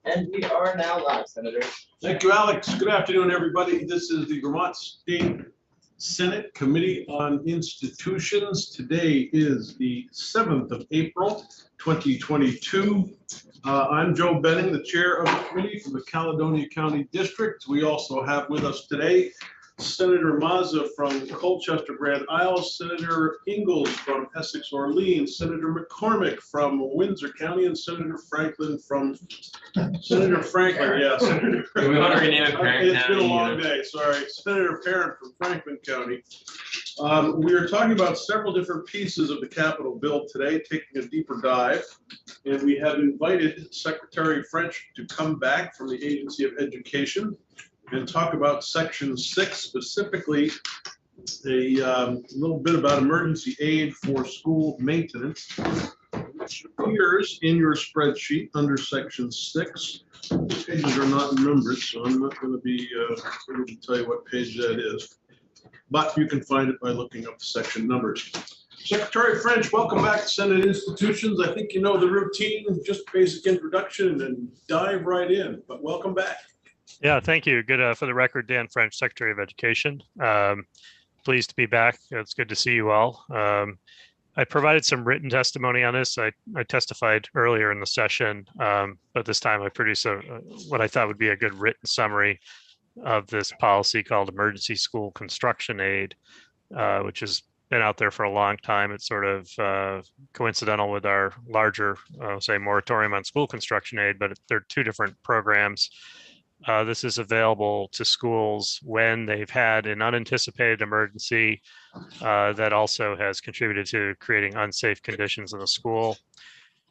And we are now live, Senator. Thank you, Alex. Good afternoon, everybody. This is the Vermont State Senate Committee on Institutions. Today is the 7th of April, 2022. I'm Joe Benning, the chair of the committee from the Caledonia County District. We also have with us today Senator Mazza from Colchester Grand Isle, Senator Ingalls from Essex Orleans, Senator McCormick from Windsor County, and Senator Franklin from Senator Franklin. Yeah, Senator. We want to rename it Parent It's been a long day. Sorry, Senator Parent from Franklin County. We are talking about several different pieces of the Capitol bill today, taking a deeper dive, and we have invited Secretary French to come back from the Agency of Education and talk about Section 6, specifically a little bit about emergency aid for school maintenance, which appears in your spreadsheet under Section 6. The pages are not numbered, so I'm not going to be able to tell you what page that is, but you can find it by looking up the section numbers. Secretary French, welcome back to Senate Institutions. I think you know the routine, just basic introduction and then dive right in, but welcome back. Yeah, thank you. Good for the record, Dan French, Secretary of Education. Pleased to be back. It's good to see you all. I provided some written testimony on this. I testified earlier in the session, but this time I produced what I thought would be a good written summary of this policy called Emergency School Construction Aid, which has been out there for a long time. It's sort of coincidental with our larger, say, moratorium on school construction aid, but they're two different programs. This is available to schools when they've had an unanticipated emergency that also has contributed to creating unsafe conditions in the school.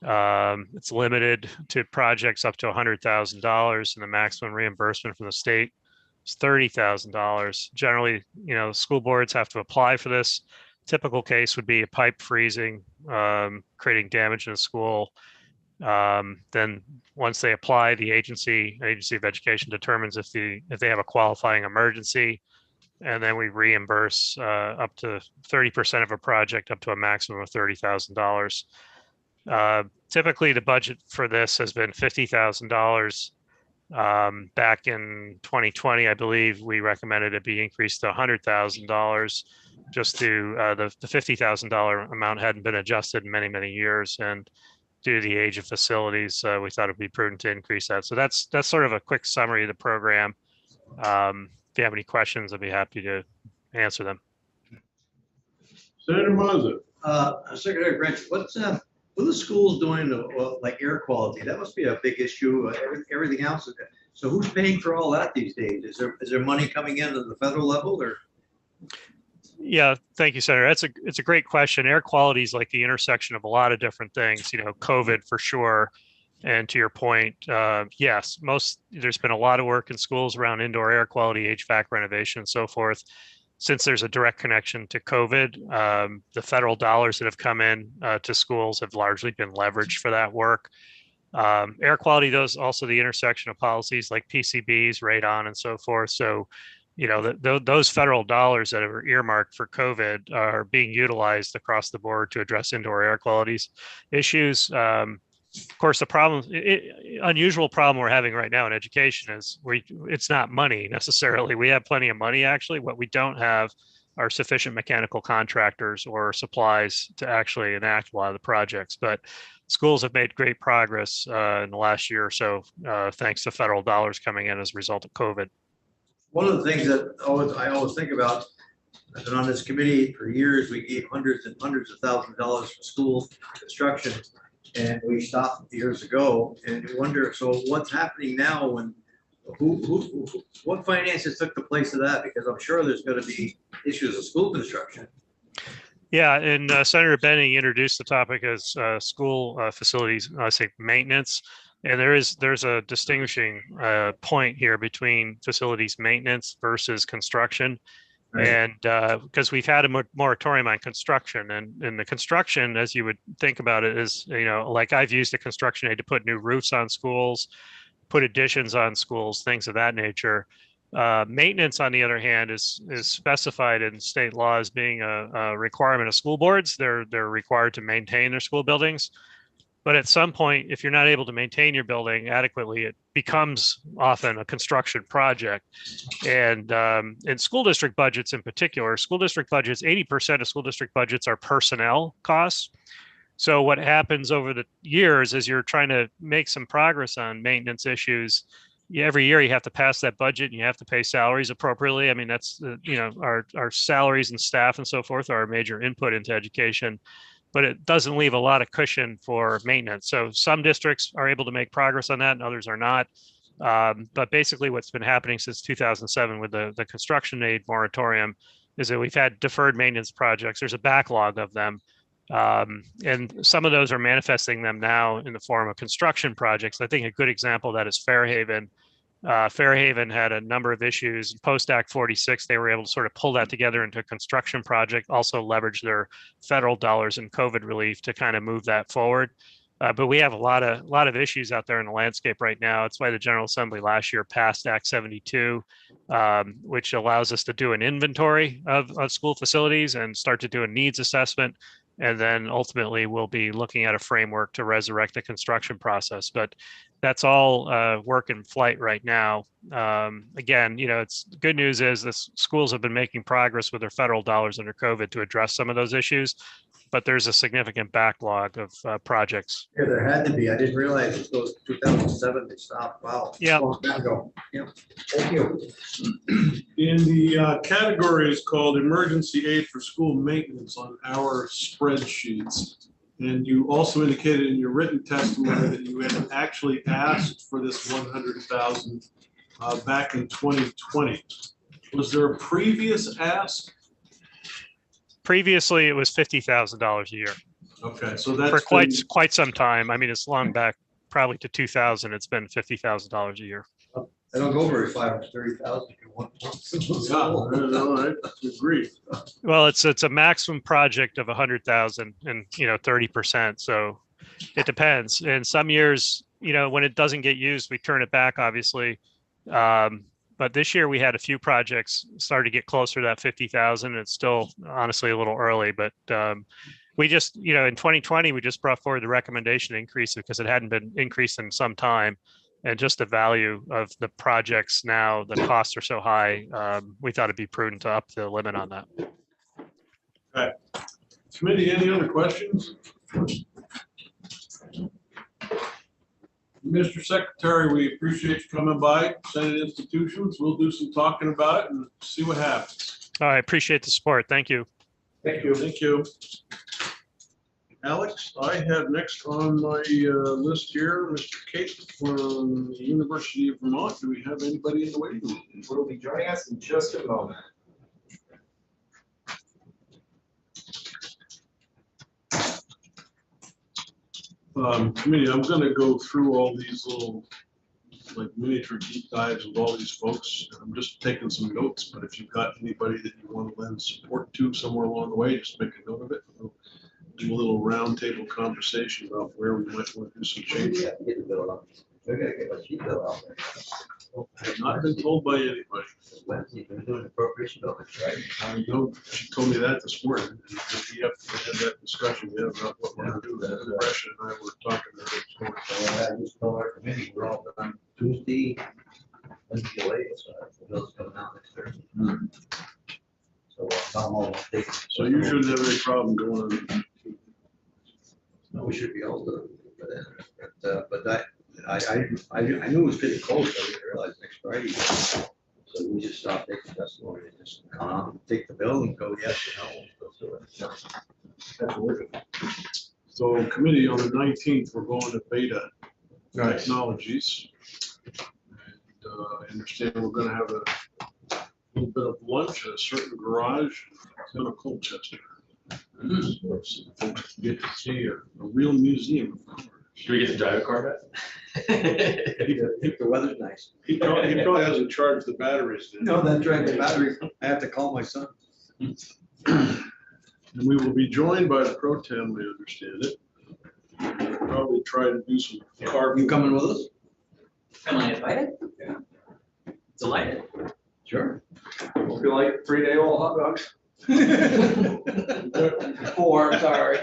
It's limited to projects up to $100,000, and the maximum reimbursement from the state is $30,000. Generally, school boards have to apply for this. Typical case would be a pipe freezing, creating damage in a school. Then once they apply, the agency of education determines if they have a qualifying emergency, and then we reimburse up to 30% of a project up to a maximum of $30,000. Typically, the budget for this has been $50,000. Back in 2020, I believe we recommended it be increased to $100,000. Just to the $50,000 amount hadn't been adjusted in many years, and due to the age of facilities, we thought it'd be prudent to increase that. So that's sort of a quick summary of the program. If you have any questions, I'd be happy to answer them. Senator Mazza. Secretary French, what are the schools doing to, like air quality? That must be a big issue. Everything else. So who's paying for all that these days? Is there money coming in at the federal level, or? Yeah, thank you, Senator. It's a great question. Air quality is like the intersection of a lot of different things, COVID for sure. And to your point, yes, there's been a lot of work in schools around indoor air quality, HVAC renovation, and so forth. Since there's a direct connection to COVID, the federal dollars that have come in to schools have largely been leveraged for that work. Air quality, those also the intersection of policies like PCBs, radon, and so forth. So those federal dollars that are earmarked for COVID are being utilized across the board to address indoor air quality issues. Of course, the unusual problem we're having right now in education is it's not money necessarily. We have plenty of money, actually. What we don't have are sufficient mechanical contractors or supplies to actually enact a lot of the projects. But schools have made great progress in the last year or so, thanks to federal dollars coming in as a result of COVID. One of the things that I always think about, I've been on this committee for years. We gave hundreds and hundreds of thousands of dollars for school construction, and we stopped years ago. And you wonder, so what's happening now? When what finances took the place of that? Because I'm sure there's going to be issues of school construction. Yeah, and Senator Benning introduced the topic as school facilities, maintenance. And there's a distinguishing point here between facilities maintenance versus construction. Right. And because we've had a moratorium on construction, and the construction, as you would think about it, is, like I've used a construction aid to put new roofs on schools, put additions on schools, things of that nature. Maintenance, on the other hand, is specified in state law as being a requirement of school boards. They're required to maintain their school buildings. But at some point, if you're not able to maintain your building adequately, it becomes often a construction project. And in school district budgets in particular, school district budgets, 80% of school district budgets are personnel costs. So what happens over the years is you're trying to make some progress on maintenance issues. Every year you have to pass that budget and you have to pay salaries appropriately. I mean, that's, our salaries and staff and so forth are a major input into education, but it doesn't leave a lot of cushion for maintenance. So some districts are able to make progress on that and others are not. But basically what's been happening since 2007 with the construction aid moratorium is that we've had deferred maintenance projects. There's a backlog of them. And some of those are manifesting them now in the form of construction projects. I think a good example of that is Fairhaven. Fairhaven had a number of issues. Post Act 46, they were able to sort of pull that together into a construction project, also leverage their federal dollars in COVID relief to kind of move that forward. But we have a lot of issues out there in the landscape right now. That's why the General Assembly last year passed Act 72, which allows us to do an inventory of school facilities and start to do a needs assessment. And then ultimately we'll be looking at a framework to resurrect the construction process. But that's all work in flight right now. Again, it's good news is the schools have been making progress with their federal dollars under COVID to address some of those issues, but there's a significant backlog of projects. Yeah, there had to be. I didn't realize it goes 2007 they stopped. Wow. Yeah. Long time ago. Yeah. Thank you. In the categories called emergency aid for school maintenance on our spreadsheets, and you also indicated in your written testimony that you had actually asked for this 100,000 back in 2020. Was there a previous ask? Previously, it was $50,000 a year. Okay, so that's for quite some time. I mean, it's long back, probably to 2000. It's been $50,000 a year. I don't go very far. 30,000. I agree. Well, it's a maximum project of 100,000 and 30%. So it depends. And some years, when it doesn't get used, we turn it back, obviously. But this year we had a few projects start to get closer to that 50,000. It's still honestly a little early, but we just, in 2020, we just brought forward the recommendation increase because it hadn't been increased in some time. And just the value of the projects now, the costs are so high, we thought it'd be prudent to up the limit on that. Okay. Committee, any other questions? Mr. Secretary, we appreciate you coming by, Senate institutions. We'll do some talking about it and see what happens. I appreciate the support. Thank you. Thank you. Thank you. Alex, I have next on my list here, Mr. Kate from the University of Vermont. Do we have anybody in the waiting room? Will be joining us in just a moment. Committee, I'm going to go through all these little miniature deep dives of all these folks. I'm just taking some notes, but if you've got anybody that you want to lend support to somewhere along the way, just make a note of it. We'll do a little roundtable conversation about where we might want to do some change. I have not been told by anybody. She told me that this morning. We have to have that discussion about what we're going to do. Russia and I were talking to her. I just told our committee we're all done Tuesday. Wednesday latest, so the bill's coming out next Thursday. So you shouldn't have any problem going on. No, we should be able to, but I knew it was getting close. I didn't realize next Friday. So we just stopped taking testimony and just come out and take the bill and go yes or no. That's worth it. So committee, on the 19th, we're going to Beta Technologies. And I understand we're going to have a little bit of lunch at a certain garage in a Colchester. So folks get to see a real museum. Should we get to drive a car back? If the weather's nice. He probably hasn't charged the batteries. No, that drank the battery. I have to call my son. And we will be joined by the pro tem, I understand it. We'll probably try to do some carving. You coming with us? Am I invited? Yeah. Delighted. Sure. We'll be like 3-day-old hot dogs. 4, sorry.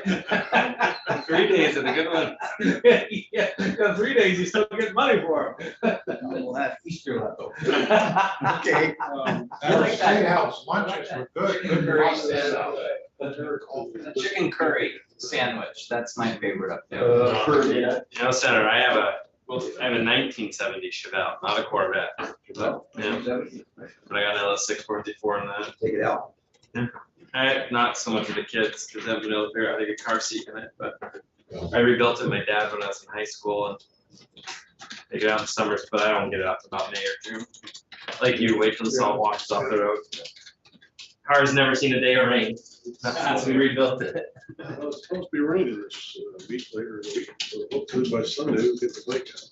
3 days of a good one. Yeah, 3 days, you still get money for them. We'll have Easter left over. Okay. I like that. House lunches were good. Chicken curry sandwich. The chicken curry sandwich, that's my favorite up there. You know, Senator, I have a 1970 Chevelle, not a Corvette. Yeah, but I got an LS644 in that. Take it out. Not so much for the kids, because I haven't been able to figure out how to get a car seat in it, but I rebuilt it with my dad when I was in high school and take it out in the summers, but I don't get it out till about May or June. Like you, wait till the salt washes off the road. Car's never seen a day of rain since we rebuilt it. Well, it's supposed to be raining this week, later in the week, so hopefully by Sunday we'll get the bike out.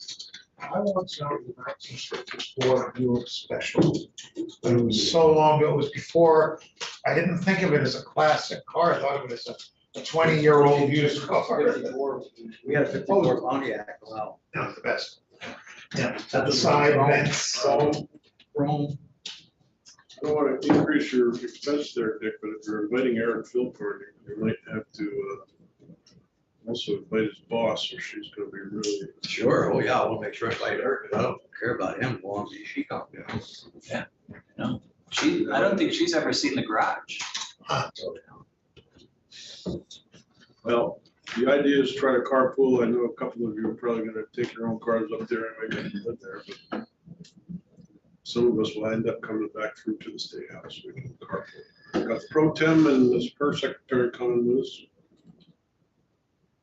I once owned a 1954 Buick Special, but it was so long ago, it was before, I didn't think of it as a classic car, I thought of it as a 20-year-old used car. We had a 54 Pontiac, wow, That was the best. Yeah, at the side vents, so chrome. I don't want to increase your expense there, Dick, but if you're inviting Eric Philpott, you might have to also invite his boss, or she's gonna be really. Sure, oh yeah, I wanna make sure I invite her, because I don't care about him, as long as she comes. I don't think she's ever seen the garage. Well, the idea is try to carpool. I know a couple of you are probably gonna take your own cars up there anyway, because you live there, but some of us will end up coming back through to the State House. We can carpool. Got the pro tem and this per secretary coming with us.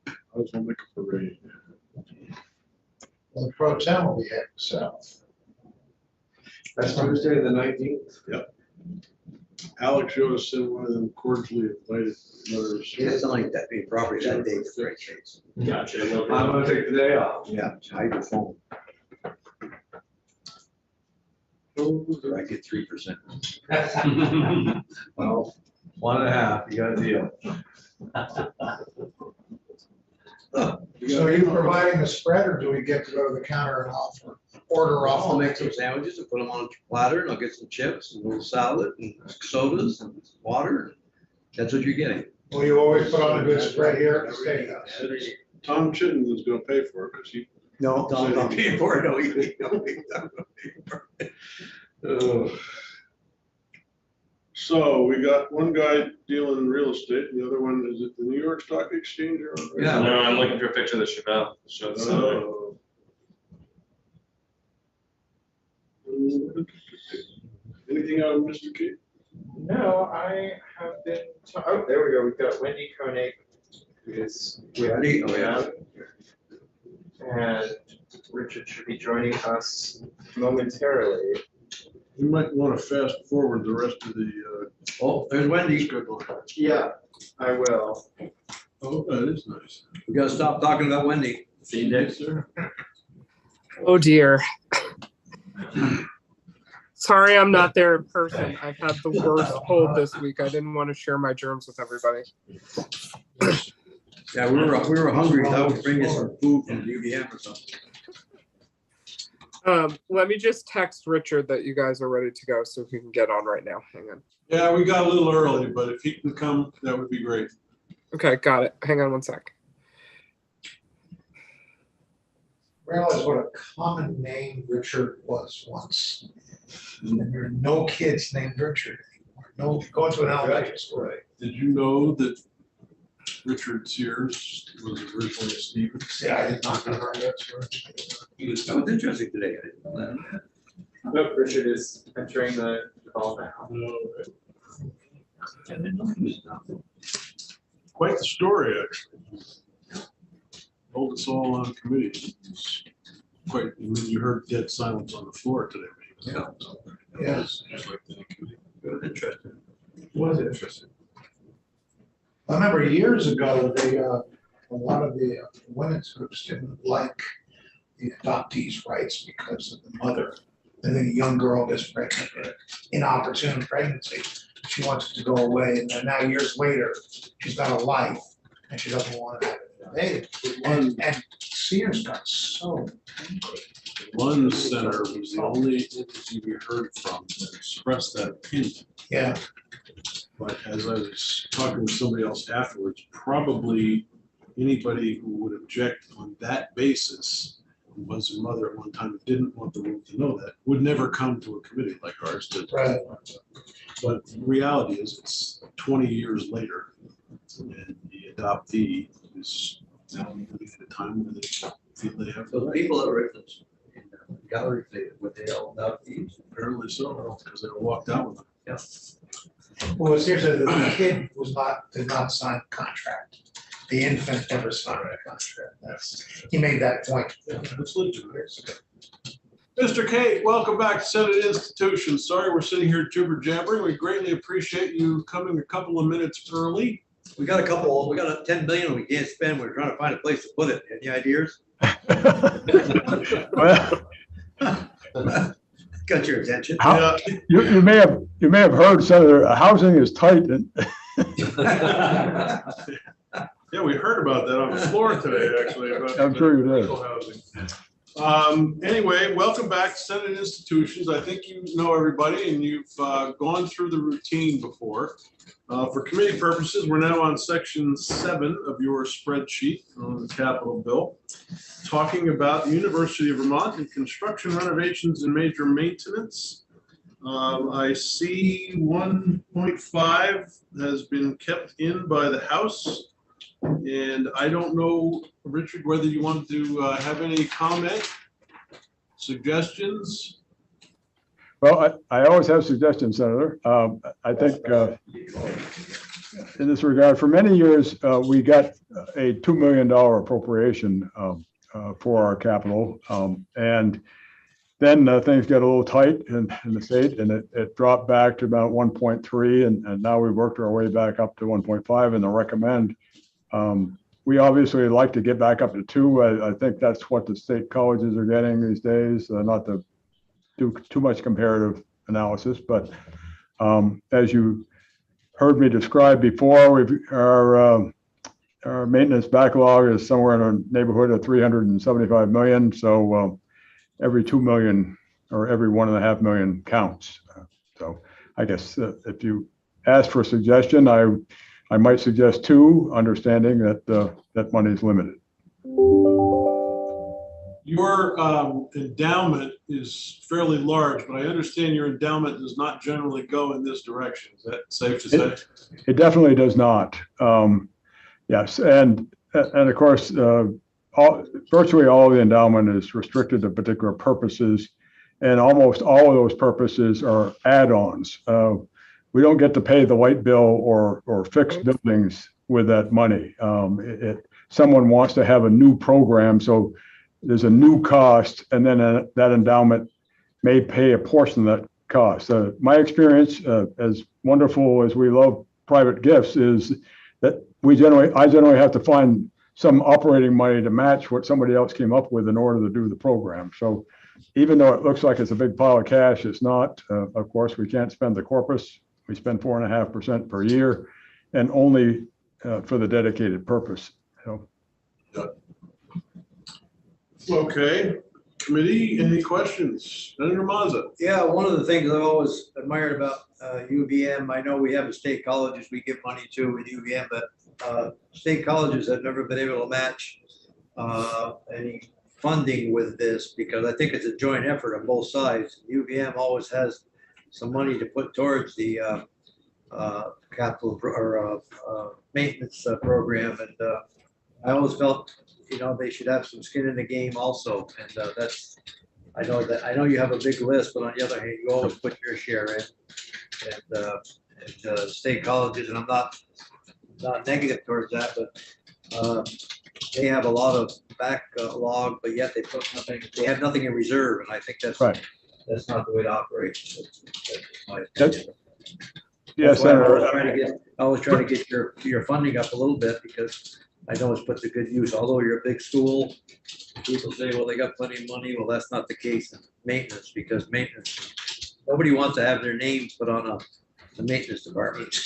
I was gonna make a parade. Well, the pro tem will be heading south. That's Tuesday, the 19th. Alex Joseph, one of them cordially invited letters. He doesn't like that being property that day for great case. Gotcha. I'm gonna take the day off. Yeah, hide your phone. I get 3%. Well, 1.5, you got a deal. So are you providing the spread, or do we get to go to the counter and order off? I'll make some sandwiches and put them on a platter, and I'll get some chips and a little salad and sodas and water. That's what you're getting. Will you always put on a good spread here at the State House? Tom Chittenden is gonna pay for it, because he. No, Tom's not paying for it, no, he don't pay for it. So we got one guy dealing in real estate, and the other one, is it the New York Stock Exchange or? Yeah. No, I'm looking for a picture of the Chevelle. Show it somebody. Anything out of Mr. Key? No, I have been, oh, there we go, we've got Wendy Koenig, who is with Wendy, oh, yeah. and Richard should be joining us momentarily. You might want to fast forward the rest of the. Oh, there's Wendy. Yeah, I will. Oh, that is nice. We gotta stop talking about Wendy. See you, Dick, sir. Oh dear. Sorry, I'm not there in person. I've had the worst cold this week. I didn't want to share my germs with everybody. Yeah, we were hungry, so I would bring you some food from UVM or something. Let me just text Richard that you guys are ready to go so he can get on right now. Hang on. Yeah, we got a little early, but if he can come, that would be great. Okay, got it. Hang on one sec. Realize what a common name Richard was once. And there are no kids named Richard anymore. No, go to an elementary school. Did you know that Richard Sears was originally a Stevens? Yeah, I did not know that. That was interesting today. I didn't know that. Nope, Richard is entering the call now. Quite the story, actually. Told us all on committee. It's quite, I mean, you heard dead silence on the floor today. Yeah. Yes. Just like the committee. It was interesting. It was interesting. I remember years ago, a lot of the women's groups didn't like the adoptees' rights because of the mother. And then a young girl gets pregnant, an inopportune pregnancy. She wants it to go away, and then now years later, she's got a life, and she doesn't want to have it invaded. And Sears got so angry. One center was the only entity we heard from that expressed that opinion. Yeah. But as I was talking with somebody else afterwards, probably anybody who would object on that basis, who was a mother at one time, and didn't want the world to know that, would never come to a committee like ours to. Right. But the reality is, it's 20 years later, and the adoptee is now living at a time when they feel they have. So the people that were in the gallery, were they all adoptees? Apparently so, because they were walked out with them. Yeah. Well, it's seriously, the kid did not sign the contract. The infant never signed a contract. He made that point. Yeah, that's legitimate. Mr. Kate, welcome back to Senate Institution. Sorry we're sitting here jibber jabbering. We greatly appreciate you coming a couple of minutes early. We got a 10 billion we can't spend. We're trying to find a place to put it. Any ideas? Well, Got your attention. How- you may have heard, Senator, housing is tight and Yeah, we heard about that on the floor today, actually. About I'm sure you did. affordable housing. Anyway, welcome back to Senate Institutions. I think you know everybody and you've gone through the routine before. For committee purposes, we're now on section 7 of your spreadsheet on the Capitol bill, talking about the University of Vermont and construction renovations and major maintenance. I see 1.5 has been kept in by the House. And I don't know, Richard, whether you want to have any comment, suggestions? Well, I always have suggestions, Senator. I think in this regard, for many years, we got a $2 million appropriation for our capital. And then things got a little tight in the state and it dropped back to about 1.3. And now we've worked our way back up to 1.5 and the recommend. We obviously like to get back up to 2. I think that's what the state colleges are getting these days, not to do too much comparative analysis, but as you heard me describe before, our maintenance backlog is somewhere in the neighborhood of 375 million. So every 2 million or every 1.5 million counts. So I guess if you ask for a suggestion, I might suggest 2, understanding that that money is limited. Your endowment is fairly large, but I understand your endowment does not generally go in this direction. Is that safe to say? It definitely does not. Yes, and of course, virtually all of the endowment is restricted to particular purposes, and almost all of those purposes are add-ons. We don't get to pay the light bill or fix buildings with that money. Someone wants to have a new program, so there's a new cost, and then that endowment may pay a portion of that cost. My experience, as wonderful as we love private gifts, is that I generally have to find some operating money to match what somebody else came up with in order to do the program. So even though it looks like it's a big pile of cash, it's not. Of course, we can't spend the corpus. We spend 4.5% per year, and only for the dedicated purpose. So. Okay, committee, any questions? Senator Mazza? Yeah, one of the things I've always admired about UVM, I know we have the state colleges we give money to with UVM, but state colleges have never been able to match any funding with this, because I think it's a joint effort on both sides. UVM always has some money to put towards the capital or maintenance program, and I always felt, they should have some skin in the game also. And that's, I know you have a big list, but on the other hand, you always put your share in. And state colleges, and I'm not negative towards that, but they have a lot of backlog, but yet they have nothing in reserve, and I think that's right. That's not the way to operate. Yes, Senator. I always try to get your funding up a little bit, because I know it's put to good use. Although you're a big school, people say, well, they got plenty of money. Well, that's not the case in maintenance, because maintenance, nobody wants to have their name put on the maintenance department.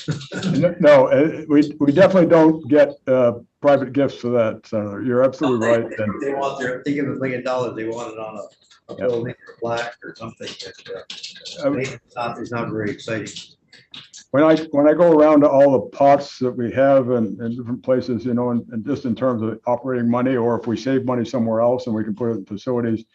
No, we definitely don't get private gifts for that, Senator. You're absolutely right. They give $1 million. They want it on a building or plaque or something. That, maintenance is not very exciting. when I go around to all the pots that we have in different places, you know, and just in terms of operating money, or if we save money somewhere else and we can put it in facilities,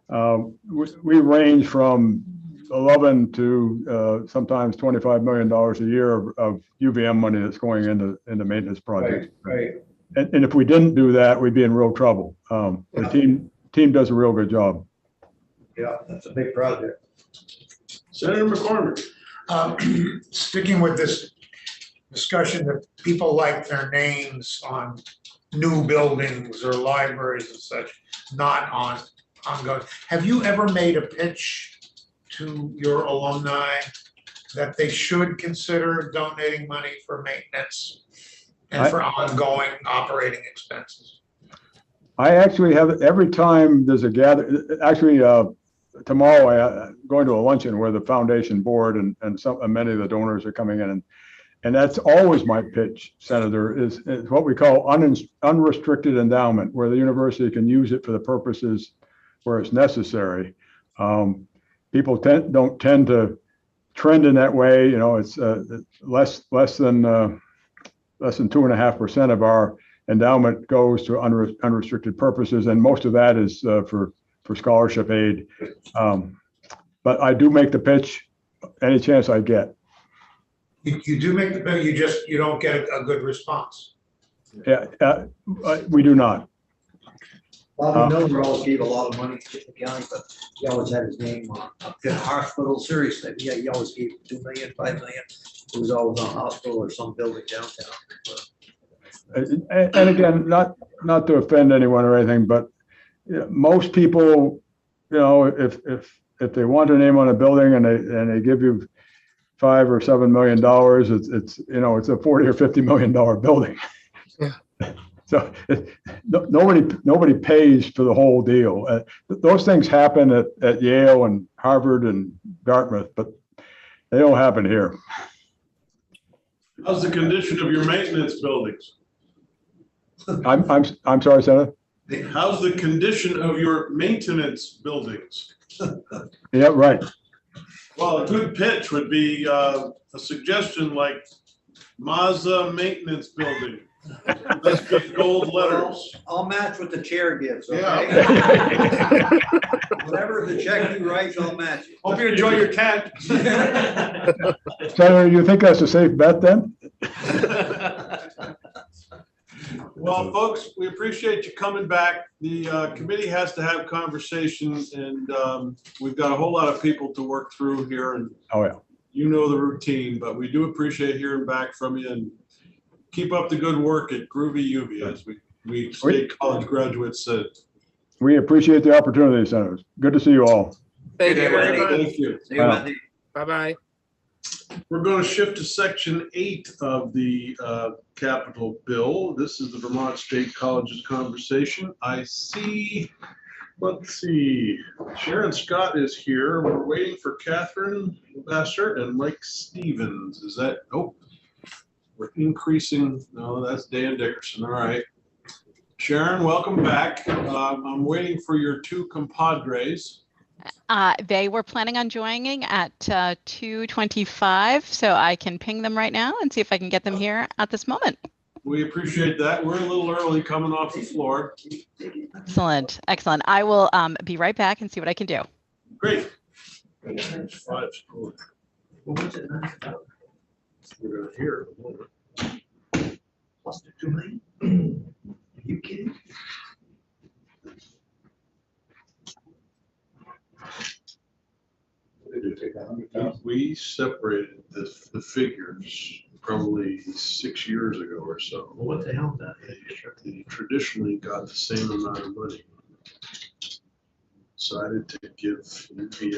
we range from 11 to sometimes $25 million a year of UVM money that's going into maintenance projects. Right. And if we didn't do that, we'd be in real trouble. The team does a real good job. Yeah, that's a big project. Senator McCormick. Sticking with this discussion that people like their names on new buildings or libraries and such, not on ongoing. Have you ever made a pitch to your alumni that they should consider donating money for maintenance and for ongoing operating expenses? I actually have, every time there's a gather, actually, tomorrow I'm going to a luncheon where the foundation board and many of the donors are coming in, and that's always my pitch, Senator, is what we call unrestricted endowment, where the university can use it for the purposes where it's necessary. People don't tend to trend in that way. You know, it's less than 2.5% of our endowment goes to unrestricted purposes, and most of that is for scholarship aid. But I do make the pitch any chance I get. You do make the bill, you don't get a good response. Yeah, we do not. Bobby Miller always gave a lot of money to the county, but he always had his name on the hospital. Seriously, yeah, he always gave 2 million, 5 million. It was always on hospital or some building downtown. And again, not to offend anyone or anything, but most people, you know, if they want their name on a building and they give you $5 or $7 million, it's you know, it's a $40 or $50 million building. Yeah. So nobody pays for the whole deal. Those things happen at Yale and Harvard and Dartmouth, but they don't happen here. How's the condition of your maintenance buildings? I'm sorry, Senator. How's the condition of your maintenance buildings? Yeah, right. Well, a good pitch would be a suggestion like Mazda Maintenance Building. Let's get gold letters. I'll match what the chair gives, okay? Yeah. Whatever the check you write, I'll match it. Hope you enjoy your cat. Senator, you think that's a safe bet then? Well, folks, we appreciate you coming back. The committee has to have conversations, and we've got a whole lot of people to work through here, and oh yeah, you know the routine, but we do appreciate hearing back from you, and keep up the good work at Groovy UV, as we state college graduates said. We appreciate the opportunity, Senators. Good to see you all. Thank you very much. Thank you. See you, Wendy. Bye-bye. We're going to shift to section 8 of the capital bill. This is the Vermont State Colleges conversation. I see, let's see, Sharon Scott is here. We're waiting for Catherine Vassar and Mike Stevens. Is that, oh, we're increasing, no, that's Dan Dickerson. All right. Sharon, welcome back. I'm waiting for your 2 compadres. They were planning on joining at 2:25, so I can ping them right now and see if I can get them here at this moment. We appreciate that. We're a little early coming off the floor. Excellent, excellent. I will be right back and see what I can do. Great. What was it? We're going to hear in a moment. Plus the 2 million? Are you kidding? We separated the figures probably 6 years ago or so. Well, what the hell is that? They traditionally got the same amount of money. Decided to give UVM a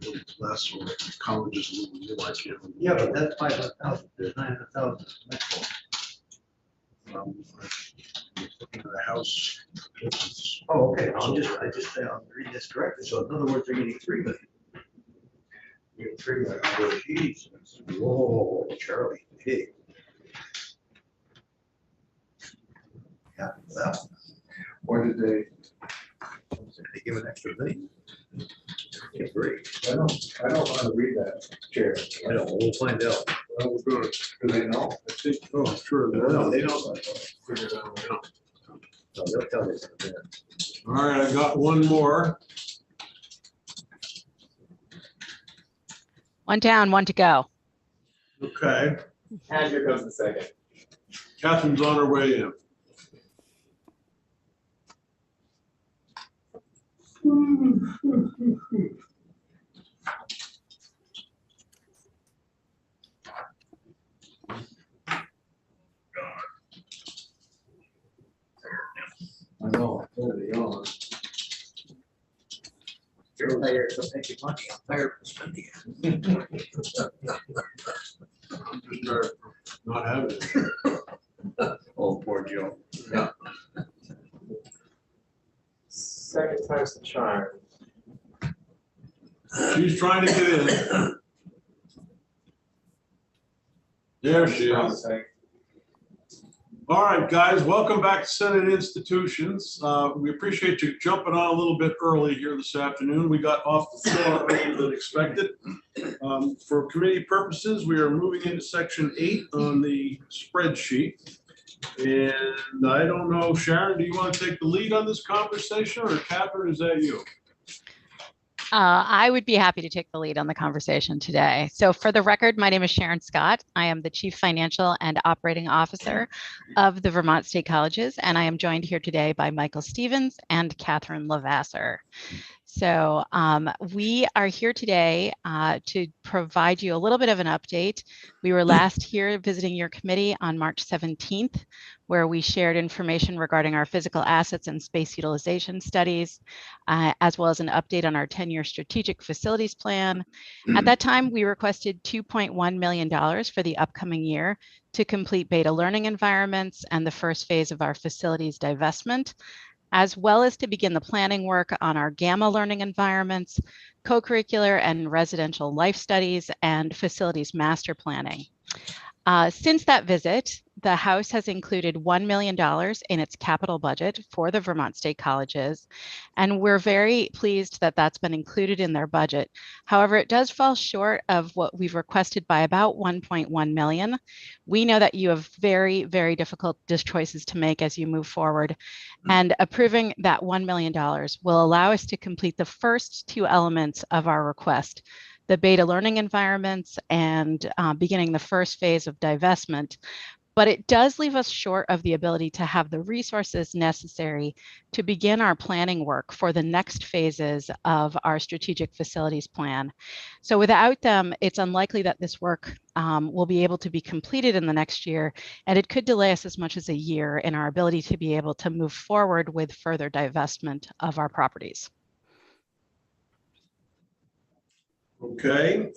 little less, or colleges a little more. I can't remember. Yeah, but that's 500,000. There's 900,000. I'm looking at a house. Oh, okay. I'm reading this correctly. So in other words, they're getting 3 million. You're 3 million. Oh, geez. Whoa, Charlie. Hey. Yeah, well. What did they? They give an extra million. Yeah, great. I don't want to read that, Chair. I don't, we'll find out. Well, we're gonna, do they know? I think, oh, I'm sure they No, know. they know. Figure it out now. So they'll tell you. All right, I got one more. One down, one to go. Okay, And here comes the second. Catherine's on her way in. I know. They're young. You're tired of making money. I'm tired of spending it. I'm just tired of not having it. Oh, poor Joe. Yeah. Second time's the charm. She's trying to get in. There she is. All right, guys, welcome back to Senate Institutions. We appreciate you jumping on a little bit early here this afternoon. We got off the floor earlier than expected. For committee purposes, we are moving into section 8 on the spreadsheet. And I don't know, Sharon, do you want to take the lead on this conversation, or Catherine, is that you? I would be happy to take the lead on the conversation today. So for the record, my name is Sharon Scott. I am the Chief Financial and Operating Officer of the Vermont State Colleges, and I am joined here today by Michael Stevens and Catherine Lavasser. So we are here today to provide you a little bit of an update. We were last here visiting your committee on March 17th, where we shared information regarding our physical assets and space utilization studies, as well as an update on our 10-year strategic facilities plan. At that time, we requested $2.1 million for the upcoming year to complete beta learning environments and the first phase of our facilities divestment, as well as to begin the planning work on our Gamma learning environments, co-curricular and residential life studies, and facilities master planning. Since that visit, the House has included $1 million in its capital budget for the Vermont State Colleges, and we're very pleased that that's been included in their budget. However, it does fall short of what we've requested by about 1.1 million. We know that you have very, very difficult choices to make as you move forward, and approving that $1 million will allow us to complete the first two elements of our request, the beta learning environments and beginning the first phase of divestment. But it does leave us short of the ability to have the resources necessary to begin our planning work for the next phases of our strategic facilities plan. So without them, it's unlikely that this work will be able to be completed in the next year, and it could delay us as much as a year in our ability to be able to move forward with further divestment of our properties. Okay.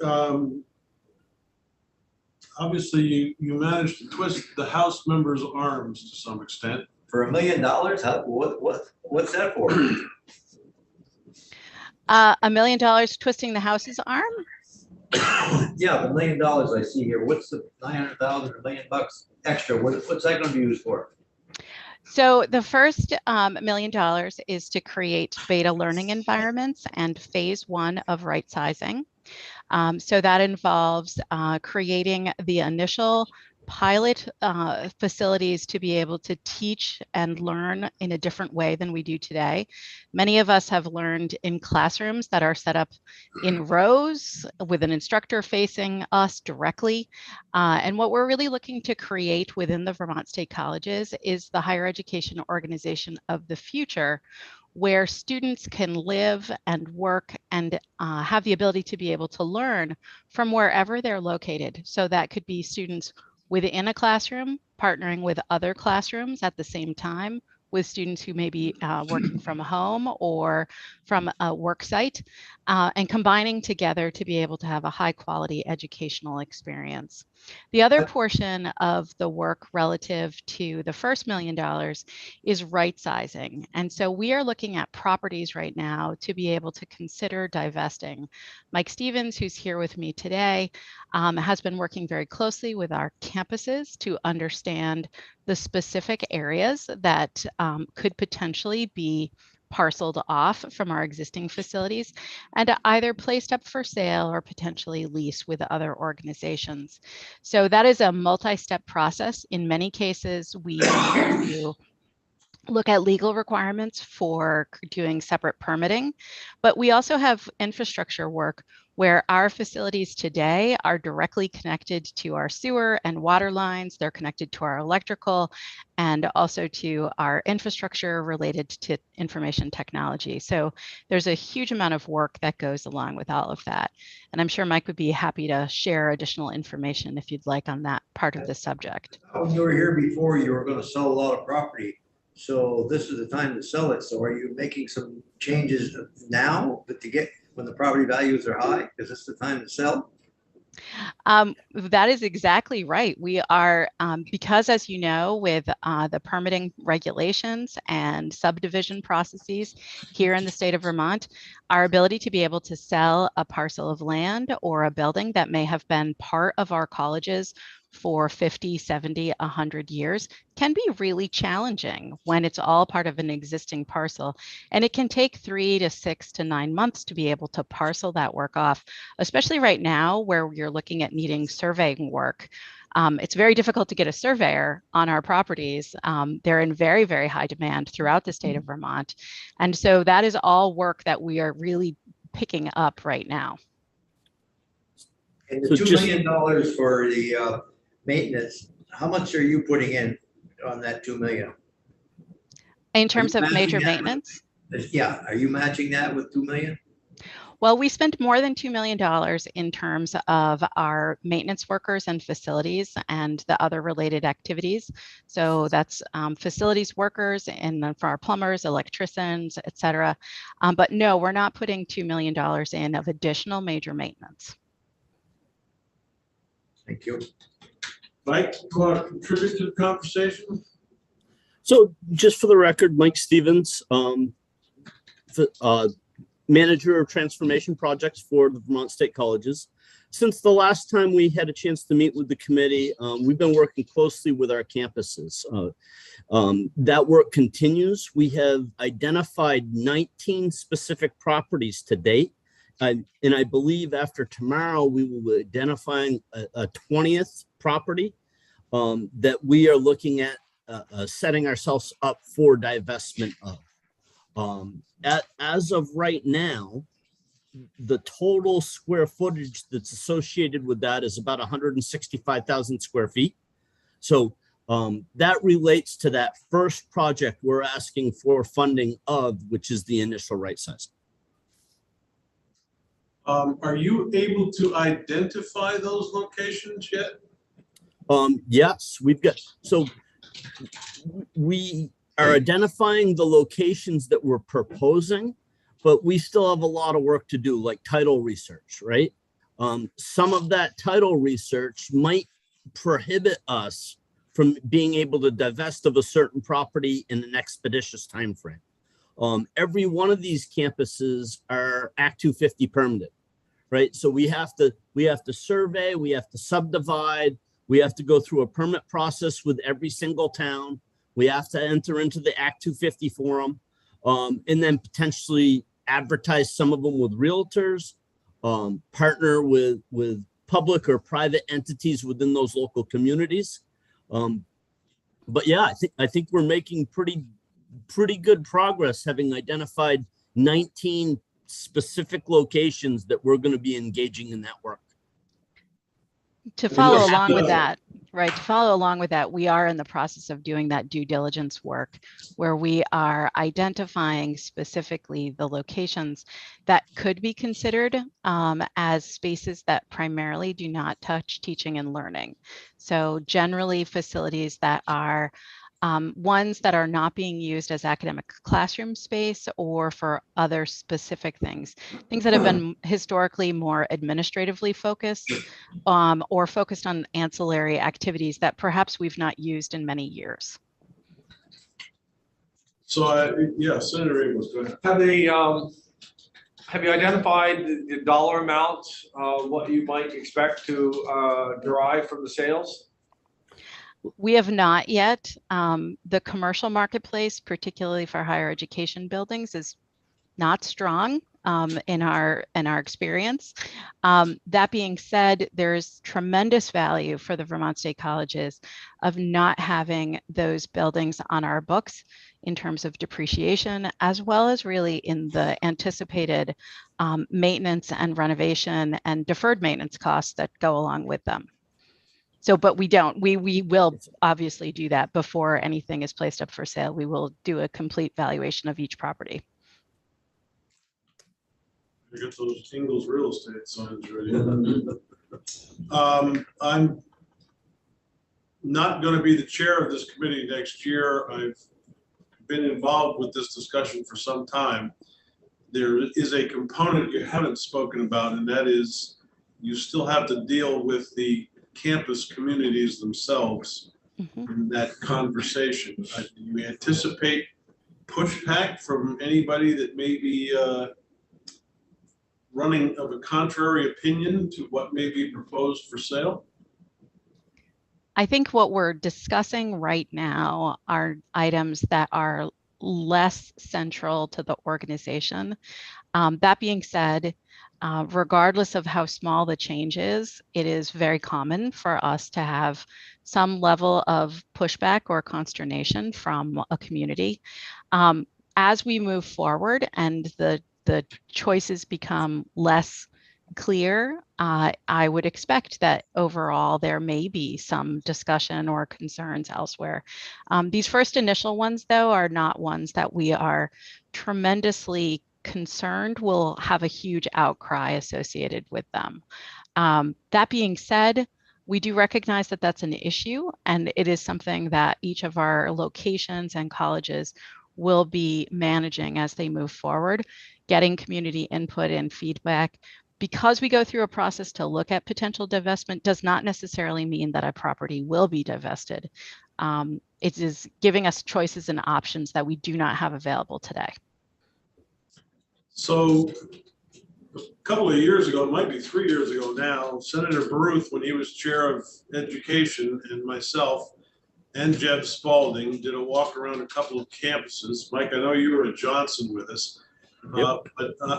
Obviously, you managed to twist the House members' arms to some extent. For $1 million, what's that for? $1 million twisting the House's arm? Yeah, the $1 million I see here. What's the 900,000 or $1 million extra? What's that going to be used for? So the first $1 million is to create beta learning environments and phase 1 of right sizing. So that involves creating the initial pilot facilities to be able to teach and learn in a different way than we do today. Many of us have learned in classrooms that are set up in rows with an instructor facing us directly. And what we're really looking to create within the Vermont State Colleges is the higher education organization of the future, where students can live and work and have the ability to be able to learn from wherever they're located. So that could be students within a classroom, partnering with other classrooms at the same time, with students who may be working from home or from a work site, and combining together to be able to have a high quality educational experience. The other portion of the work relative to the first $1 million is right sizing. And so we are looking at properties right now to be able to consider divesting. Mike Stevens, who's here with me today, has been working very closely with our campuses to understand the specific areas that could potentially be parceled off from our existing facilities and either placed up for sale or potentially leased with other organizations. So that is a multi-step process. In many cases, we need to look at legal requirements for doing separate permitting, but we also have infrastructure work where our facilities today are directly connected to our sewer and water lines. They're connected to our electrical and also to our infrastructure related to information technology. So there's a huge amount of work that goes along with all of that. And I'm sure Mike would be happy to share additional information if you'd like on that part of the subject. When you were here before, you were going to sell a lot of property. So this is the time to sell it. So are you making some changes now to get when the property values are high? Is this the time to sell? That is exactly right. We are, because as you know, with the permitting regulations and subdivision processes here in the state of Vermont, our ability to be able to sell a parcel of land or a building that may have been part of our colleges for 50, 70, 100 years can be really challenging when it's all part of an existing parcel. And it can take 3 to 6 to 9 months to be able to parcel that work off, especially right now where you're looking at needing surveying work. It's very difficult to get a surveyor on our properties. They're in very, very high demand throughout the state of Vermont. And so that is all work that we are really picking up right now. And the $2 million for the maintenance, how much are you putting in on that 2 million? In terms of major maintenance? Yeah, are you matching that with 2 million? Well, we spent more than $2 million in terms of our maintenance workers and facilities and the other related activities. So that's facilities workers and then for our plumbers, electricians, et cetera. But no, we're not putting $2 million in of additional major maintenance. Thank you. Mike, you want to contribute to the conversation? So just for the record, Mike Stevens, manager of transformation projects for the Vermont State Colleges. Since the last time we had a chance to meet with the committee, we've been working closely with our campuses. That work continues. We have identified 19 specific properties to date. And I believe after tomorrow, we will be identifying a 20th property that we are looking at setting ourselves up for divestment of. As of right now, the total square footage that's associated with that is about 165,000 square feet. So that relates to that first project we're asking for funding of, which is the initial right size. Are you able to identify those locations yet? Yes, we've got, so we are identifying the locations that we're proposing, but we still have a lot of work to do, like title research, right? Some of that title research might prohibit us from being able to divest of a certain property in an expeditious timeframe. Every one of these campuses are Act 250 permitted, right? So we have to survey, we have to subdivide, we have to go through a permit process with every single town. We have to enter into the Act 250 forum, and then potentially advertise some of them with realtors, partner with public or private entities within those local communities. But yeah, I think we're making pretty good progress, having identified 19 specific locations that we're going to be engaging in that work. To follow along with that, right, to follow along with that, we are in the process of doing that due diligence work where we are identifying specifically the locations that could be considered as spaces that primarily do not touch teaching and learning. So generally facilities that are ones that are not being used as academic classroom space or for other specific things that have been historically more administratively focused or focused on ancillary activities that perhaps we've not used in many years. So, yeah, Senator Amos, go ahead. Have you identified the dollar amounts, what you might expect to derive from the sales? We have not yet. The commercial marketplace, particularly for higher education buildings, is not strong in our experience. That being said, there's tremendous value for the Vermont State Colleges of not having those buildings on our books in terms of depreciation, as well as really in the anticipated maintenance and renovation and deferred maintenance costs that go along with them. So, but we don't, we will obviously do that before anything is placed up for sale. We will do a complete valuation of each property. I got those Ingalls real estate signs ready. I'm not going to be the chair of this committee next year. I've been involved with this discussion for some time. There is a component you haven't spoken about, and that is you still have to deal with the campus communities themselves in that conversation. Do you anticipate pushback from anybody that may be running of a contrary opinion to what may be proposed for sale? I think what we're discussing right now are items that are less central to the organization. That being said, regardless of how small the change is, it is very common for us to have some level of pushback or consternation from a community. As we move forward and the choices become less clear, I would expect that overall there may be some discussion or concerns elsewhere. These first initial ones, though, are not ones that we are tremendously concerned will have a huge outcry associated with them. That being said, we do recognize that that's an issue, and it is something that each of our locations and colleges will be managing as they move forward, getting community input and feedback. Because we go through a process to look at potential divestment does not necessarily mean that a property will be divested. It is giving us choices and options that we do not have available today. So a couple of years ago, it might be 3 years ago now, Senator Baruth, when he was chair of education, and myself and Jeb Spalding did a walk around a couple of campuses. Mike, I know you were at Johnson with us. But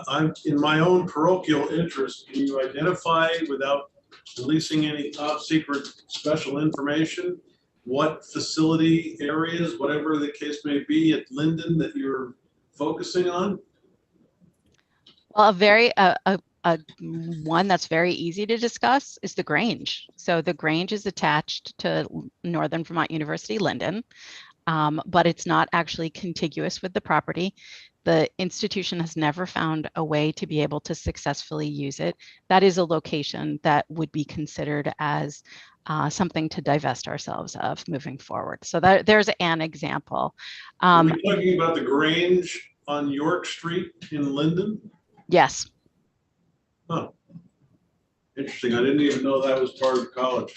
I'm in my own parochial interest. Can you identify, without releasing any top secret special information, what facility areas, whatever the case may be, at Linden that you're focusing on? Well, one that's very easy to discuss is the Grange. So the Grange is attached to Northern Vermont University, Linden, but it's not actually contiguous with the property. The institution has never found a way to be able to successfully use it. That is a location that would be considered as something to divest ourselves of moving forward. So there's an example. Are we talking about the Grange on York Street in Linden? Yes. Oh, interesting. I didn't even know that was part of the college.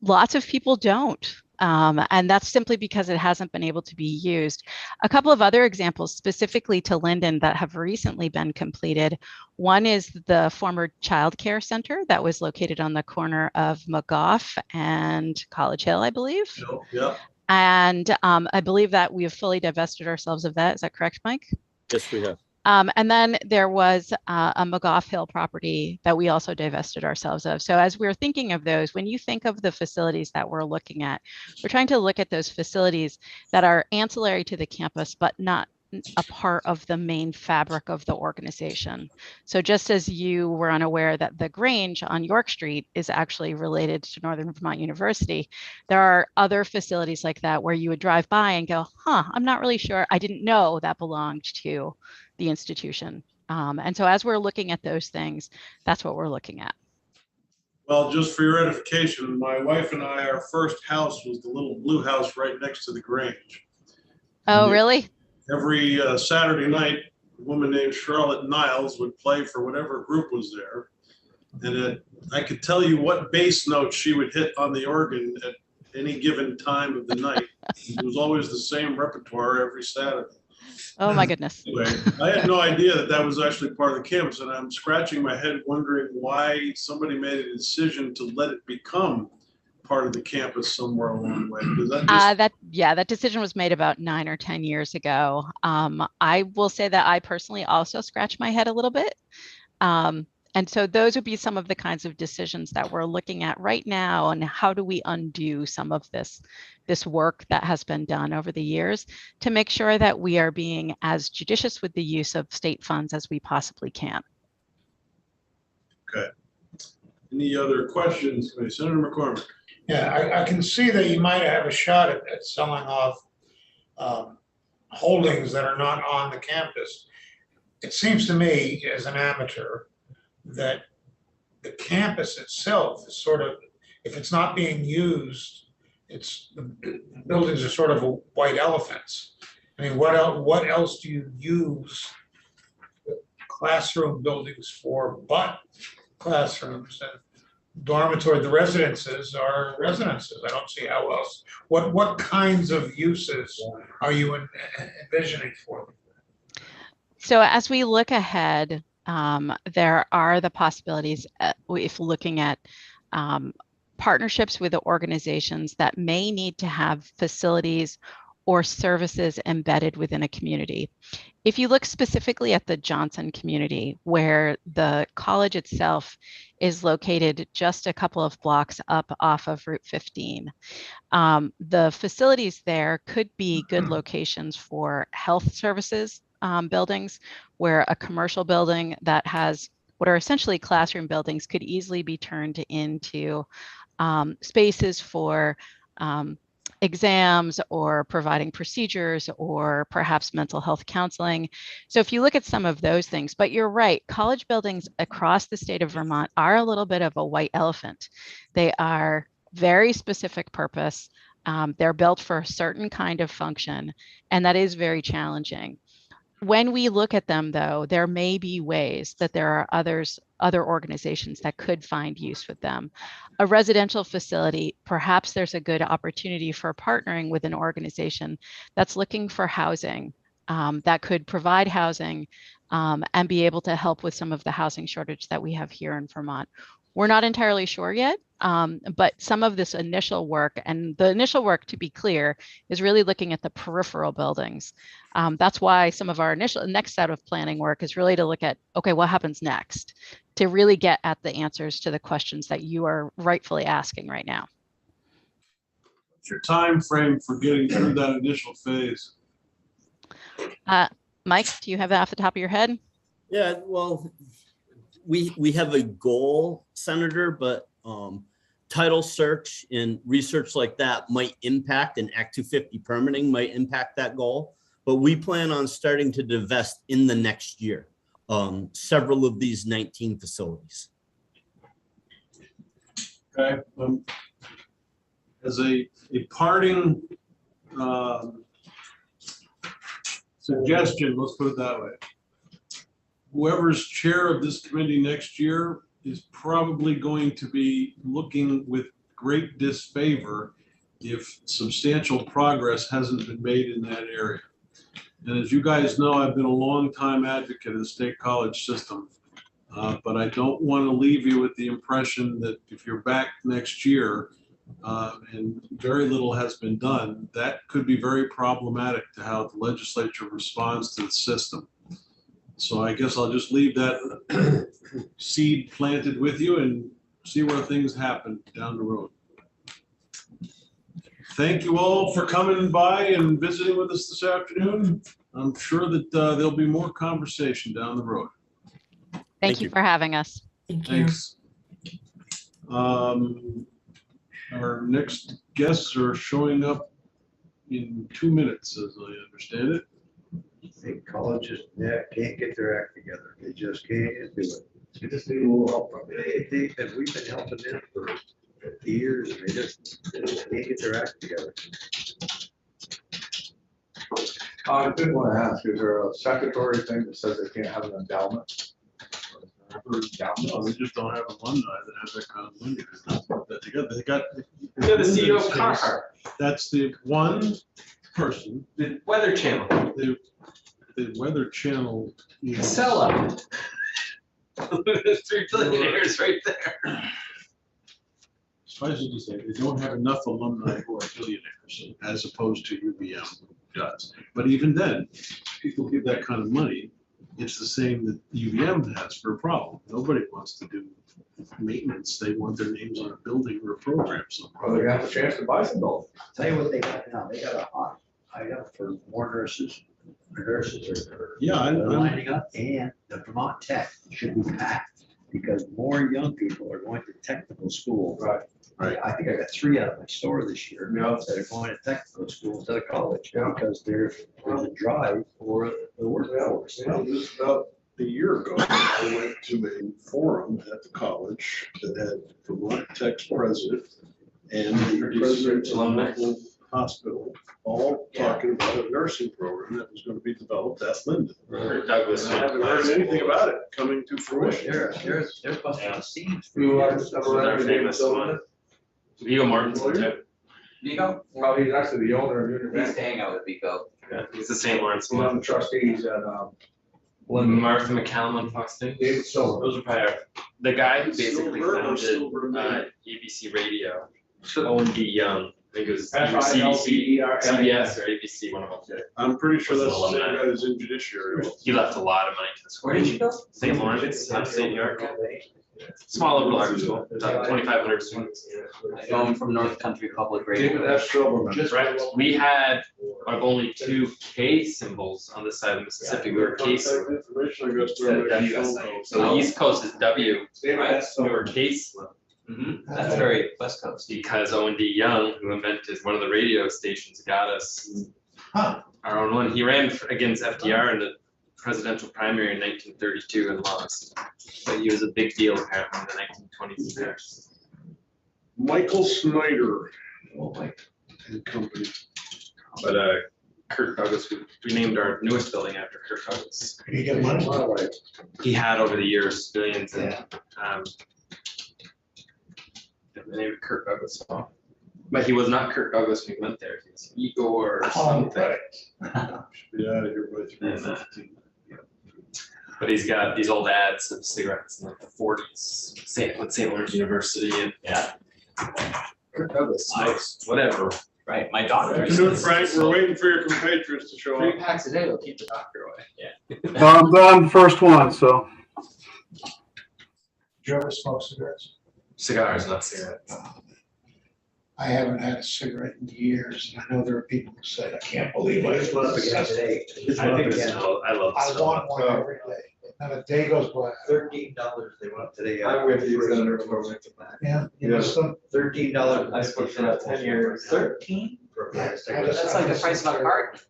Lots of people don't. And that's simply because it hasn't been able to be used. A couple of other examples specifically to Linden that have recently been completed. One is the former child care center that was located on the corner of McGough and College Hill, I believe. Yeah. And I believe that we have fully divested ourselves of that. Is that correct, Mike? Yes, we have. And then there was a McGough Hill property that we also divested ourselves of. So as we're thinking of those, when you think of the facilities that we're looking at, we're trying to look at those facilities that are ancillary to the campus, but not a part of the main fabric of the organization. So just as you were unaware that the Grange on York Street is actually related to Northern Vermont University, there are other facilities like that where you would drive by and go, I'm not really sure. I didn't know that belonged to the institution. And so as we're looking at those things, that's what we're looking at. Well, just for your edification, my wife and I, our first house was the little blue house right next to the Grange. Oh, really? Every Saturday night, a woman named Charlotte Niles would play for whatever group was there. And I could tell you what bass note she would hit on the organ at any given time of the night. It was always the same repertoire every Saturday. Oh my goodness. Anyway, I had no idea that that was actually part of the campus, and I'm scratching my head wondering why somebody made a decision to let it become part of the campus somewhere along the way? Does that just, That decision was made about 9 or 10 years ago. I will say that I personally also scratch my head a little bit. And so those would be some of the kinds of decisions that we're looking at right now, and how do we undo some of this work that has been done over the years to make sure that we are being as judicious with the use of state funds as we possibly can. okay. Any other questions? Senator McCormick. Yeah, I can see that you might have a shot at selling off holdings that are not on the campus. It seems to me, as an amateur, that the campus itself is sort of, if it's not being used, the buildings are sort of white elephants. I mean, what else do you use classroom buildings for but classrooms? And dormitory, the residences are residences. I don't see how else. What kinds of uses are you envisioning for them? So as we look ahead, there are the possibilities, if looking at partnerships with the organizations that may need to have facilities or services embedded within a community. If you look specifically at the Johnson community, where the college itself is located just a couple of blocks up off of Route 15, the facilities there could be good locations for health services buildings, where a commercial building that has what are essentially classroom buildings could easily be turned into spaces for exams or providing procedures or perhaps mental health counseling. So if you look at some of those things, but you're right, college buildings across the state of Vermont are a little bit of a white elephant. They are very specific purpose. They're built for a certain kind of function, and that is very challenging. When we look at them, though, there may be ways that there are other organizations that could find use with them. A residential facility, perhaps there's a good opportunity for partnering with an organization that's looking for housing, that could provide housing and be able to help with some of the housing shortage that we have here in Vermont. We're not entirely sure yet, but some of this initial work, and the initial work, to be clear, is really looking at the peripheral buildings. That's why some of our next set of planning work is really to look at, okay, what happens next, to really get at the answers to the questions that you are rightfully asking right now. What's your time frame for getting through that initial phase? Mike, do you have that off the top of your head? Yeah, well, we have a goal, Senator, but title search and research like that might impact, and Act 250 permitting might impact that goal. But we plan on starting to divest in the next year, several of these 19 facilities. Okay. As a parting suggestion, let's put it that way. Whoever's chair of this committee next year is probably going to be looking with great disfavor if substantial progress hasn't been made in that area. And as you guys know, I've been a long time advocate of the state college system, but I don't want to leave you with the impression that if you're back next year and very little has been done, that could be very problematic to how the legislature responds to the system. So I guess I'll just leave that seed planted with you and see where things happen down the road. Thank you all for coming by and visiting with us this afternoon. I'm sure that there'll be more conversation down the road. Thank you for having us. Thanks. Our next guests are showing up in 2 minutes, as I understand it. I think colleges can't get their act together. They just can't do it. They just need a little help from it. And we've been helping them for years, and they just can't get their act together. I did want to ask, is there a statutory thing that says they can't have an endowment? No, we just don't have a one guy that has that kind of money. They got You're the CEO of Carhartt. That's the one person. The Weather Channel. The Weather Channel. Casella. There's 3 billionaires right there. suffice it to say, they don't have enough alumni who are billionaires, as opposed to UVM does. But even then, people give that kind of money, it's the same that UVM has for a problem. Nobody wants to do maintenance. They want their names on a building or a program. So Well, they got the chance to buy some gold. Tell you what they got now, they got a hot item for more nurses. Nurses are yeah, they're I'm lining up, and the Vermont Tech should be packed because more young people are going to technical school. Right. Right. I think I got 3 out of my store this year that are going to technical school instead of college because there's a drive for the workforce. Just about a year ago, I went to a forum at the college that had Vermont Tech's president and the president of the local hospital, all talking about a nursing program that was going to be developed at Linden. Douglas. I haven't heard anything about it coming to fruition. They're busting the seams. You are Our famous one. Vigo Martinson too. Vigo? Well, he's actually the owner of Union He used Bank. to hang out with Vigo. Yeah, he's the St. Lawrence One of one. the trustees at, London. Martha McCallum on Fox News. David Silver. Those are probably the guy who basically Silver or founded Silver? ABC Radio. Owen D. Young. I think it was FILBER. CBS or ABC, one of them. I'm pretty sure that's the same Alumni. guy that's in judiciary. He left a lot of money to the school. Where did you go? St. Lawrence, upstate New York. Small liberal arts school, about 2,500 students. I know him from North Country Public David Radio. F. Silverman. Right, we had only 2 K symbols on this side of the Mississippi. We were K symbols. Information I got Instead of W side. So the East Coast is W, David right? F. We were Silverman. K slim. That's very West Coast. Because Owen D. Young, who invented one of the radio stations, got us Huh. our own one. He ran against FDR in the presidential primary in 1932 and lost. But he was a big deal apparently in the 1920s there. Michael Snyder Oh, my. and company. But Kirk Douglas, we named our newest building after Kirk Douglas. Could you get money? He had over the years billions and the name of Kirk Douglas. But he was not Kirk Douglas when he went there. He was Igor or something. Should be out of here by And, 3:15. But he's got these old ads of cigarettes in like the 40s, with St. Lawrence University and Kirk Douglas smokes whatever. Right, my doctor. Afternoon, Frank, we're waiting for your compatriots to show 3 up. packs a day will keep the doctor away. Yeah. I'm glad I'm the first one, so. Did you ever smoke cigarettes? Cigars, not cigarettes. I haven't had a cigarette in years, and I know there are people who say, I can't believe I Just went up again today. Just I went think up the again. smell, I love the I smell. want one every day. Not a day goes by. $13 they went up today. I'm with you, Senator. Yeah, you know, some, $13. I smoked it up 10 years. 13? For a pack of Yeah, cigarettes. That's like the price of a carton.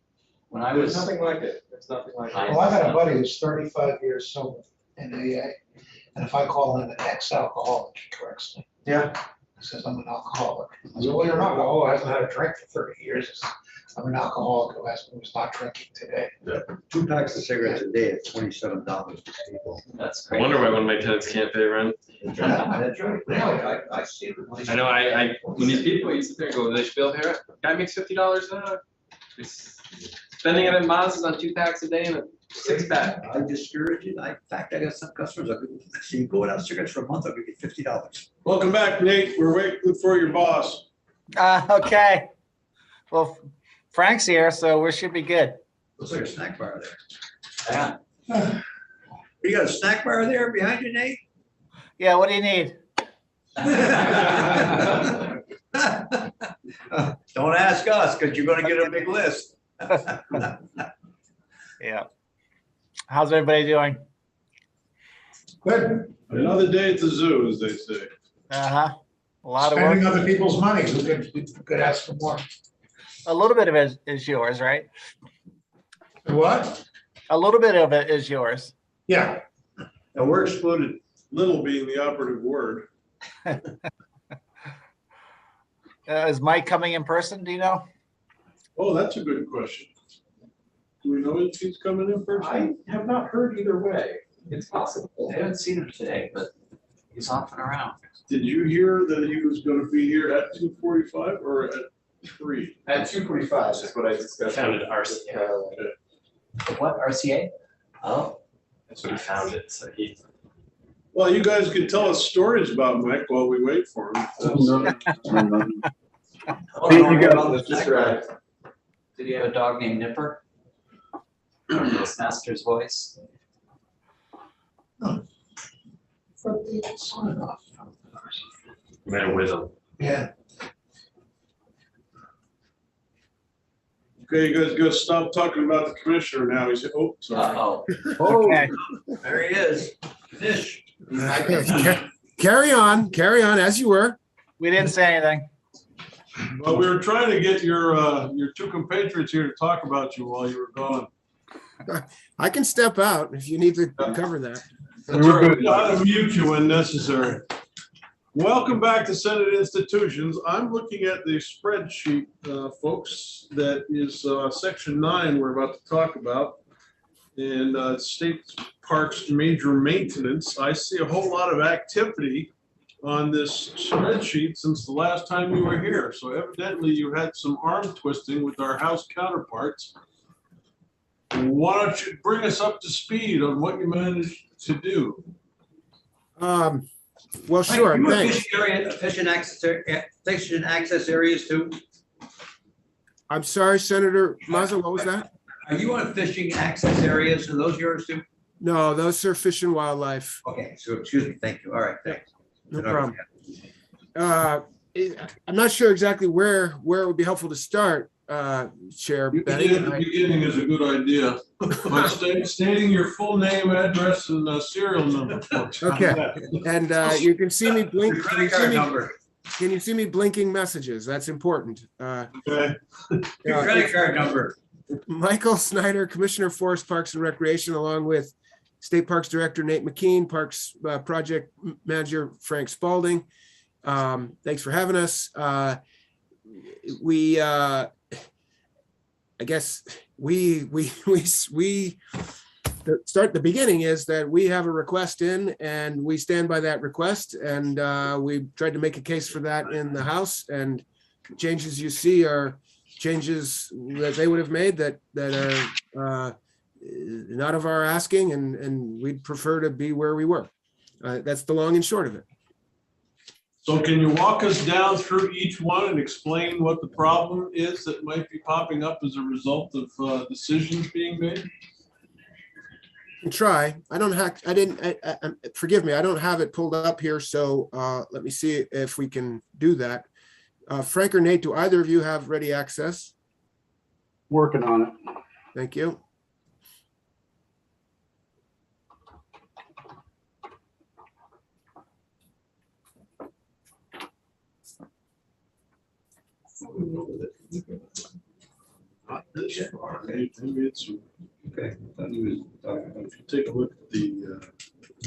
When I There's was. nothing like it. There's nothing like it. well, I got a buddy who's 35 years sober in AA, and if I call him an ex-alcoholic, he corrects me. Yeah. He says, I'm an alcoholic. I said, well, you're not. Oh, I haven't had a drink for 30 years. He says, I'm an alcoholic who's not drinking today. 2 packs of cigarettes a day at $27 for people. That's I great. wonder why one of my tenants can't pay rent. That's right. Really, I see it. I know, I, when these people, you sit there and go, they should be able to pay rent. Guy makes $50 an hour. He's spending it at Maz's on 2 packs a day and a 6-pack. I discourage it. In fact, I got some customers, I see you go without cigarettes for a month, I'll give you $50. Welcome back, Nate. We're waiting for your boss. Okay. Well, Frank's here, so we should be good. Looks like a snack bar there. Yeah. You got a snack bar there behind you, Nate? Yeah, what do you need? Don't ask us, because you're gonna get a big list. Yeah. How's everybody doing? Good. Another day at the zoo, as they say. Uh-huh. A lot of Spending work. other people's money, we could ask for more. A little bit of it is yours, right? What? A little bit of it is yours. Yeah. And we're excluded. Little being the operative word. Is Mike coming in person? Do you know? Oh, that's a good question. Do we know if he's coming in first? I have not heard either way. It's possible. I haven't seen him today, but he's off and around. Did you hear that he was gonna be here at 2:45 or at 3? At 2:45 is what I discussed. Founded RCA. What, RCA? Oh, That's what he founded, so he. Well, you guys can tell us stories about Mike while we wait for him. Just right. Did he have a dog named Nipper? His master's voice. Man with him. Yeah. Okay, you guys gotta stop talking about the commissioner now. He said, oh, sorry. Uh-oh. Okay. There he is. Fish. Carry on as you were. We didn't say anything. Well, we were trying to get your two compatriots here to talk about you while you were gone. I can step out if you need to cover that. That's all right. We'll have to mute you when necessary. Welcome back to Senate Institutions. I'm looking at the spreadsheet, folks, that is section 9 we're about to talk about. And state parks major maintenance. I see a whole lot of activity on this spreadsheet since the last time you were here. So evidently you had some arm twisting with our House counterparts. Why don't you bring us up to speed on what you managed to do? Well, sure. Thanks. Fishing access areas too. I'm sorry, Senator Mazza, what was that? Are you on fishing access areas? Are those yours too? No, those are Fish and Wildlife. Okay, so excuse me. Thank you. All right, thanks. No problem. I'm not sure exactly where it would be helpful to start, Chair Betty. The beginning is a good idea. By stating your full name, address, and serial number. Okay, and you can see me blink. Can you see me blinking messages? That's important. Okay. Your credit card number. Michael Snyder, Commissioner, Forest Parks and Recreation, along with State Parks Director Nate McKean, Parks Project Manager Frank Spalding. Thanks for having us. I guess we start the beginning is that we have a request in and we stand by that request, and we tried to make a case for that in the House, and changes you see are changes that they would have made that are not of our asking, and we'd prefer to be where we were. That's the long and short of it. So can you walk us down through each one and explain what the problem is that might be popping up as a result of decisions being made? Try. Forgive me, I don't have it pulled up here, so let me see if we can do that. Frank or Nate, do either of you have ready access? Working on it. Thank you. Not this far. Maybe it's okay. If you take a look at the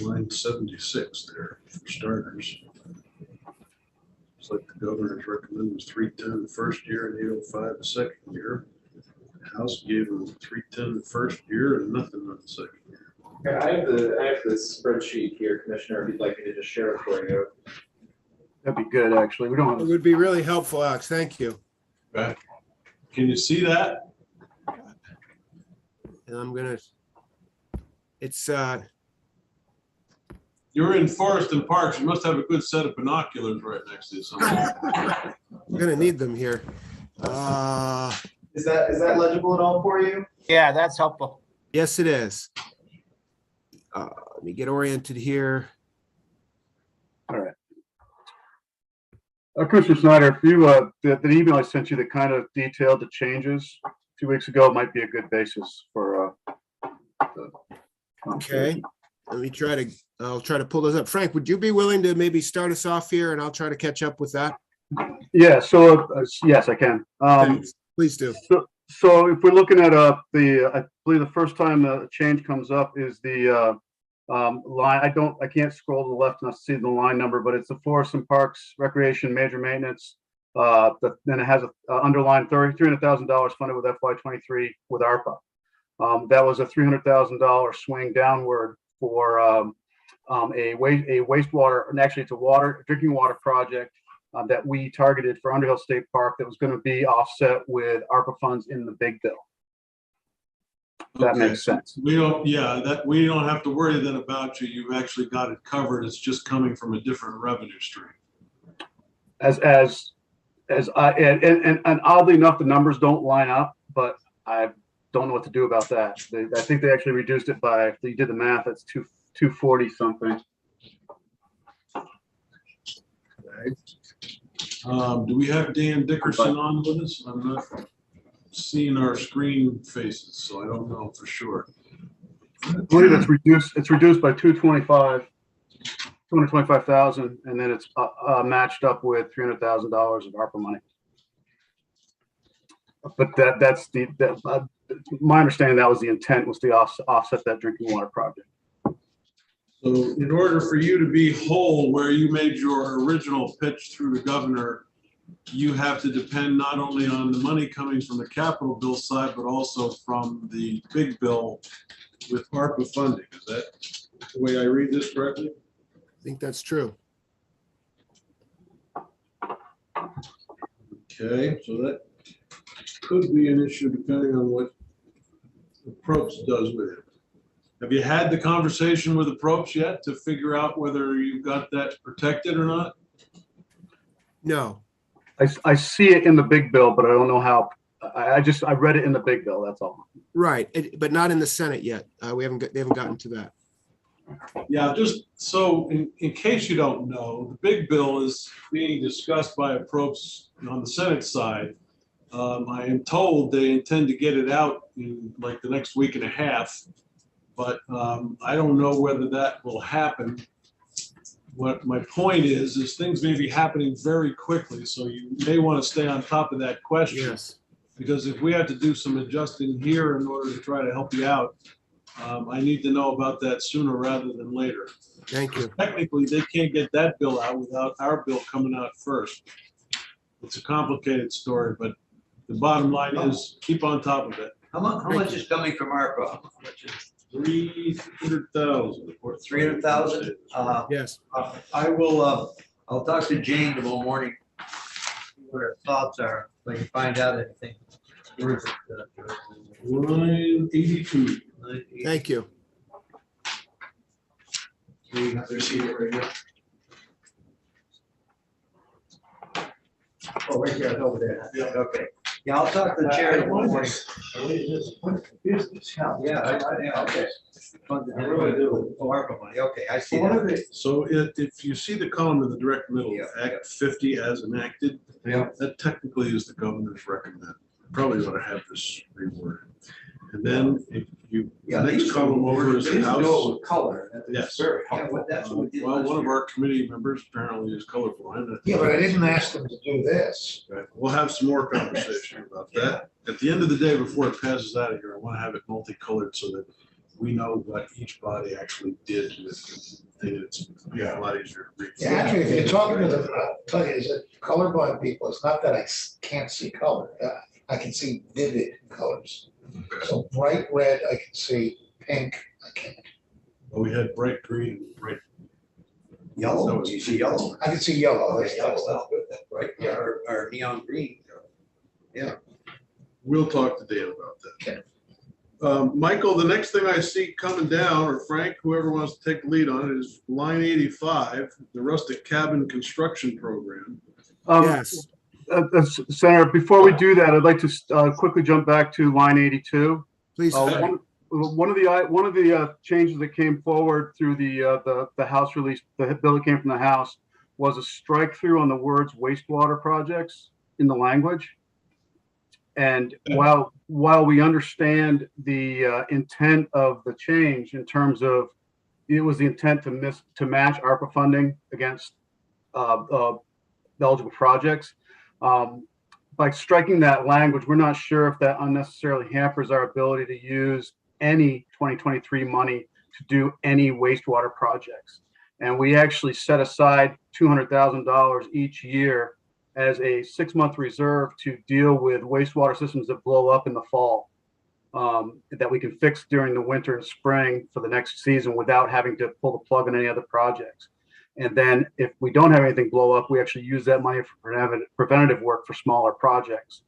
line 76 there for starters, it's like the governor's recommended was 310 the first year and 805 the second year. The House gave them 310 the first year and nothing on the second year. Okay, I have this spreadsheet here, Commissioner, if you'd like me to just share it for you. That'd be good, actually. We don't have. It would be really helpful, Alex. Thank you. Okay. Can you see that? And I'm gonna. It's You're in Forest and Parks. You must have a good set of binoculars right next to you somewhere. I'm gonna need them here. Is that legible at all for you? Yeah, that's helpful. Yes, it is. Let me get oriented here. All right. Commissioner Snyder, if you the email I sent you that kind of detailed the changes a few weeks ago might be a good basis for the Okay, let me I'll try to pull those up. Frank, would you be willing to maybe start us off here and I'll try to catch up with that? Yeah, so yes, I can. Thanks. Please do. So if we're looking at I believe the first time the change comes up is the line. I can't scroll to the left and see the line number, but it's the Forest and Parks Recreation Major Maintenance. Then it has a underlined $300,000 funded with FY23 with ARPA. That was a $300,000 swing downward for a wastewater, and actually it's a drinking water project that we targeted for Underhill State Park that was going to be offset with ARPA funds in the big bill. That Okay, makes sense. we don't have to worry then about you. You've actually got it covered. It's just coming from a different revenue stream. And oddly enough, the numbers don't line up, but I don't know what to do about that. I think they actually reduced it by, if you did the math, that's 240 something. Do we have Dan Dickerson on with us? I'm not seeing our screen faces, so I don't know for sure. I believe it's reduced by 225,000, and then it's matched up with $300,000 of ARPA money. But that's my understanding. That was the intent, was to offset that drinking water project. So in order for you to be whole where you made your original pitch through the governor, you have to depend not only on the money coming from the capital bill side, but also from the big bill with ARPA funding. Is that the way I read this correctly? I think that's true. Okay, so that could be an issue depending on what the Probst does with it. Have you had the conversation with the Probst yet to figure out whether you've got that protected or not? No. I see it in the big bill, but I don't know how. I read it in the big bill. That's all. Right, but not in the Senate yet. They haven't gotten to that. Yeah, just so in case you don't know, the big bill is being discussed by a Probst on the Senate side. I am told they intend to get it out in like the next week and a half, but I don't know whether that will happen. What my point is things may be happening very quickly, so you may want to stay on top of that question. Yes. Because if we have to do some adjusting here in order to try to help you out, I need to know about that sooner rather than later. Thank you. Technically, they can't get that bill out without our bill coming out first. It's a complicated story, but the bottom line is keep on top of it. How much is coming from ARPA? 300,000 or 300,000? Yes. I will, I'll talk to Jane tomorrow morning, see what her thoughts are, if I can find out anything. Where is it? Line 82. Thank you. Oh, right there, over there. Yeah. Okay. Yeah, I'll talk to the chair tomorrow morning. Yeah, okay. I really do. Oh, ARPA money. Okay, I see that. So if you see the column in the direct middle, Act 50 as enacted, that technically is the governor's recommend. Probably ought to have this reworded. And then if you, the next column over is the House. Color. Yes. Well, One of our committee members apparently is colorblind. Yeah, but I didn't ask them to do this. Right. We'll have some more conversation about that. At the end of the day, before it passes out of here, I want to have it multicolored so that we know what each body actually did with the thing. It's a lot easier to read. Yeah, actually, if you're talking to the, tell you, is it colorblind people? It's not that I can't see color. I can see vivid colors. Okay. So bright red, I can see. Pink, I can't. Well, we had bright green and bright Yellow, you see yellow. I can see yellow. That's good, right? Yeah, or neon green. Yeah. We'll talk to Dan about that. Okay. Michael, the next thing I see coming down, or Frank, whoever wants to take the lead on it, is line 85, the rustic cabin construction program. Yes. Senator, before we do that, I'd like to quickly jump back to line 82. Please. One of the changes that came forward through the House release, the bill that came from the House, was a strike through on the words wastewater projects in the language. And while we understand the intent of the change in terms of it was the intent to match ARPA funding against eligible projects. By striking that language, we're not sure if that unnecessarily hampers our ability to use any 2023 money to do any wastewater projects. And we actually set aside $200,000 each year as a 6-month reserve to deal with wastewater systems that blow up in the fall, that we can fix during the winter and spring for the next season without having to pull the plug on any other projects. And then if we don't have anything blow up, we actually use that money for preventative work for smaller projects.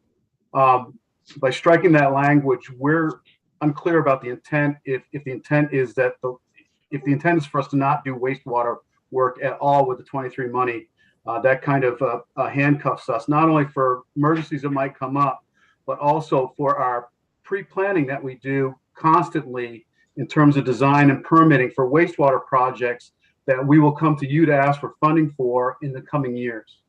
By striking that language, we're unclear about the intent. If the intent is that if the intent is for us to not do wastewater work at all with the 23 money, that kind of handcuffs us, not only for emergencies that might come up, but also for our pre-planning that we do constantly in terms of design and permitting for wastewater projects that we will come to you to ask for funding for in the coming years.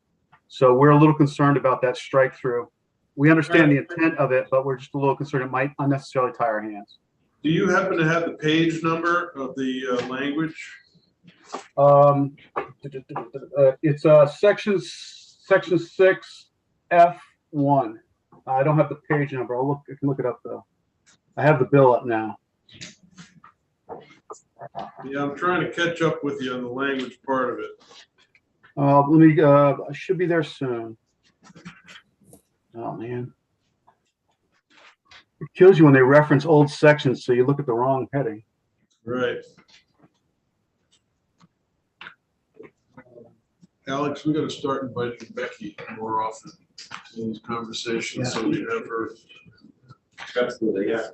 So we're a little concerned about that strike through. We understand the intent of it, but we're just a little concerned it might unnecessarily tie our hands. Do you happen to have the page number of the language? It's section 6F1. I don't have the page number. I can look it up though. I have the bill up now. Yeah, I'm trying to catch up with you on the language part of it. I should be there soon. Oh man. It kills you when they reference old sections, so you look at the wrong heading. Right. Alex, we got to start inviting Becky more often in these conversations, so we have her. Absolutely, yeah.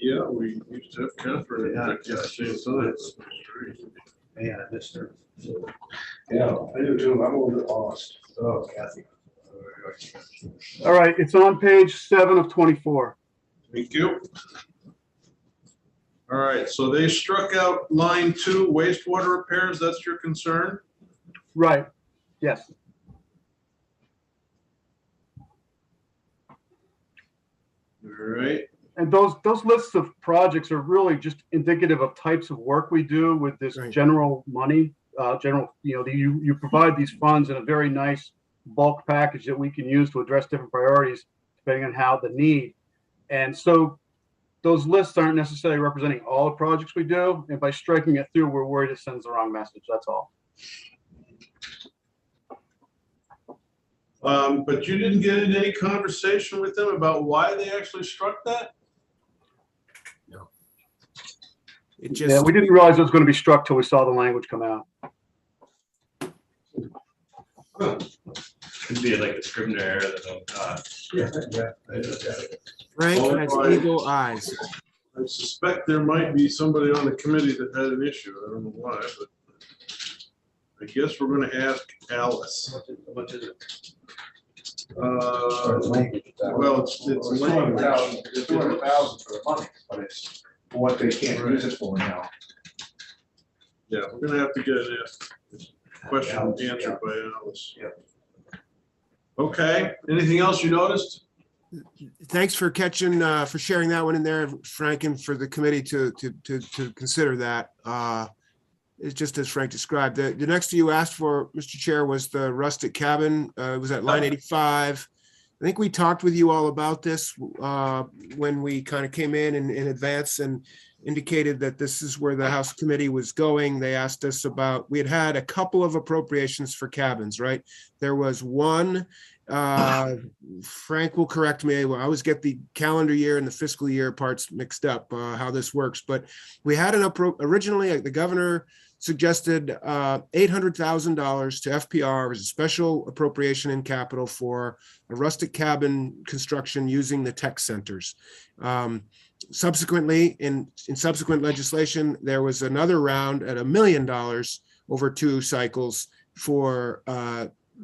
Yeah, we used to have Catherine. Yeah, at the same time. Man, I missed her. Yeah, I do too. I'm a little bit lost. Oh, Kathy. All right, it's on page 7 of 24. Thank you. All right, so they struck out line 2, wastewater repairs. That's your concern? Right. Yes. All right. And those lists of projects are really just indicative of types of work we do with this general money. You provide these funds in a very nice bulk package that we can use to address different priorities depending on how the need. And so those lists aren't necessarily representing all the projects we do. And by striking it through, we're worried it sends the wrong message. That's all. But you didn't get into any conversation with them about why they actually struck that? No. Yeah, we didn't realize it was going to be struck till we saw the language come out. Could be like a Scrivener error that don't Frank has eagle eyes. I suspect there might be somebody on the committee that had an issue. I don't know why, but I guess we're going to ask Alice. What is it? Well, it's language. It's 200,000 for the money, but it's what they can't use it for now. Yeah, we're going to have to get an question answered by Alice. Okay, anything else you noticed? Thanks for for sharing that one in there, Frank, and for the committee to consider that. It's just as Frank described. The next you asked for, Mr. Chair, was the rustic cabin. It was at line 85. I think we talked with you all about this when we kind of came in advance and indicated that this is where the House Committee was going. They asked us about, we had a couple of appropriations for cabins, right? There was one, Frank will correct me, I always get the calendar year and the fiscal year parts mixed up, how this works, but we had originally, the governor suggested $800,000 to FPR as a special appropriation in capital for a rustic cabin construction using the tech centers. Subsequently, in subsequent legislation, there was another round at $1 million over 2 cycles for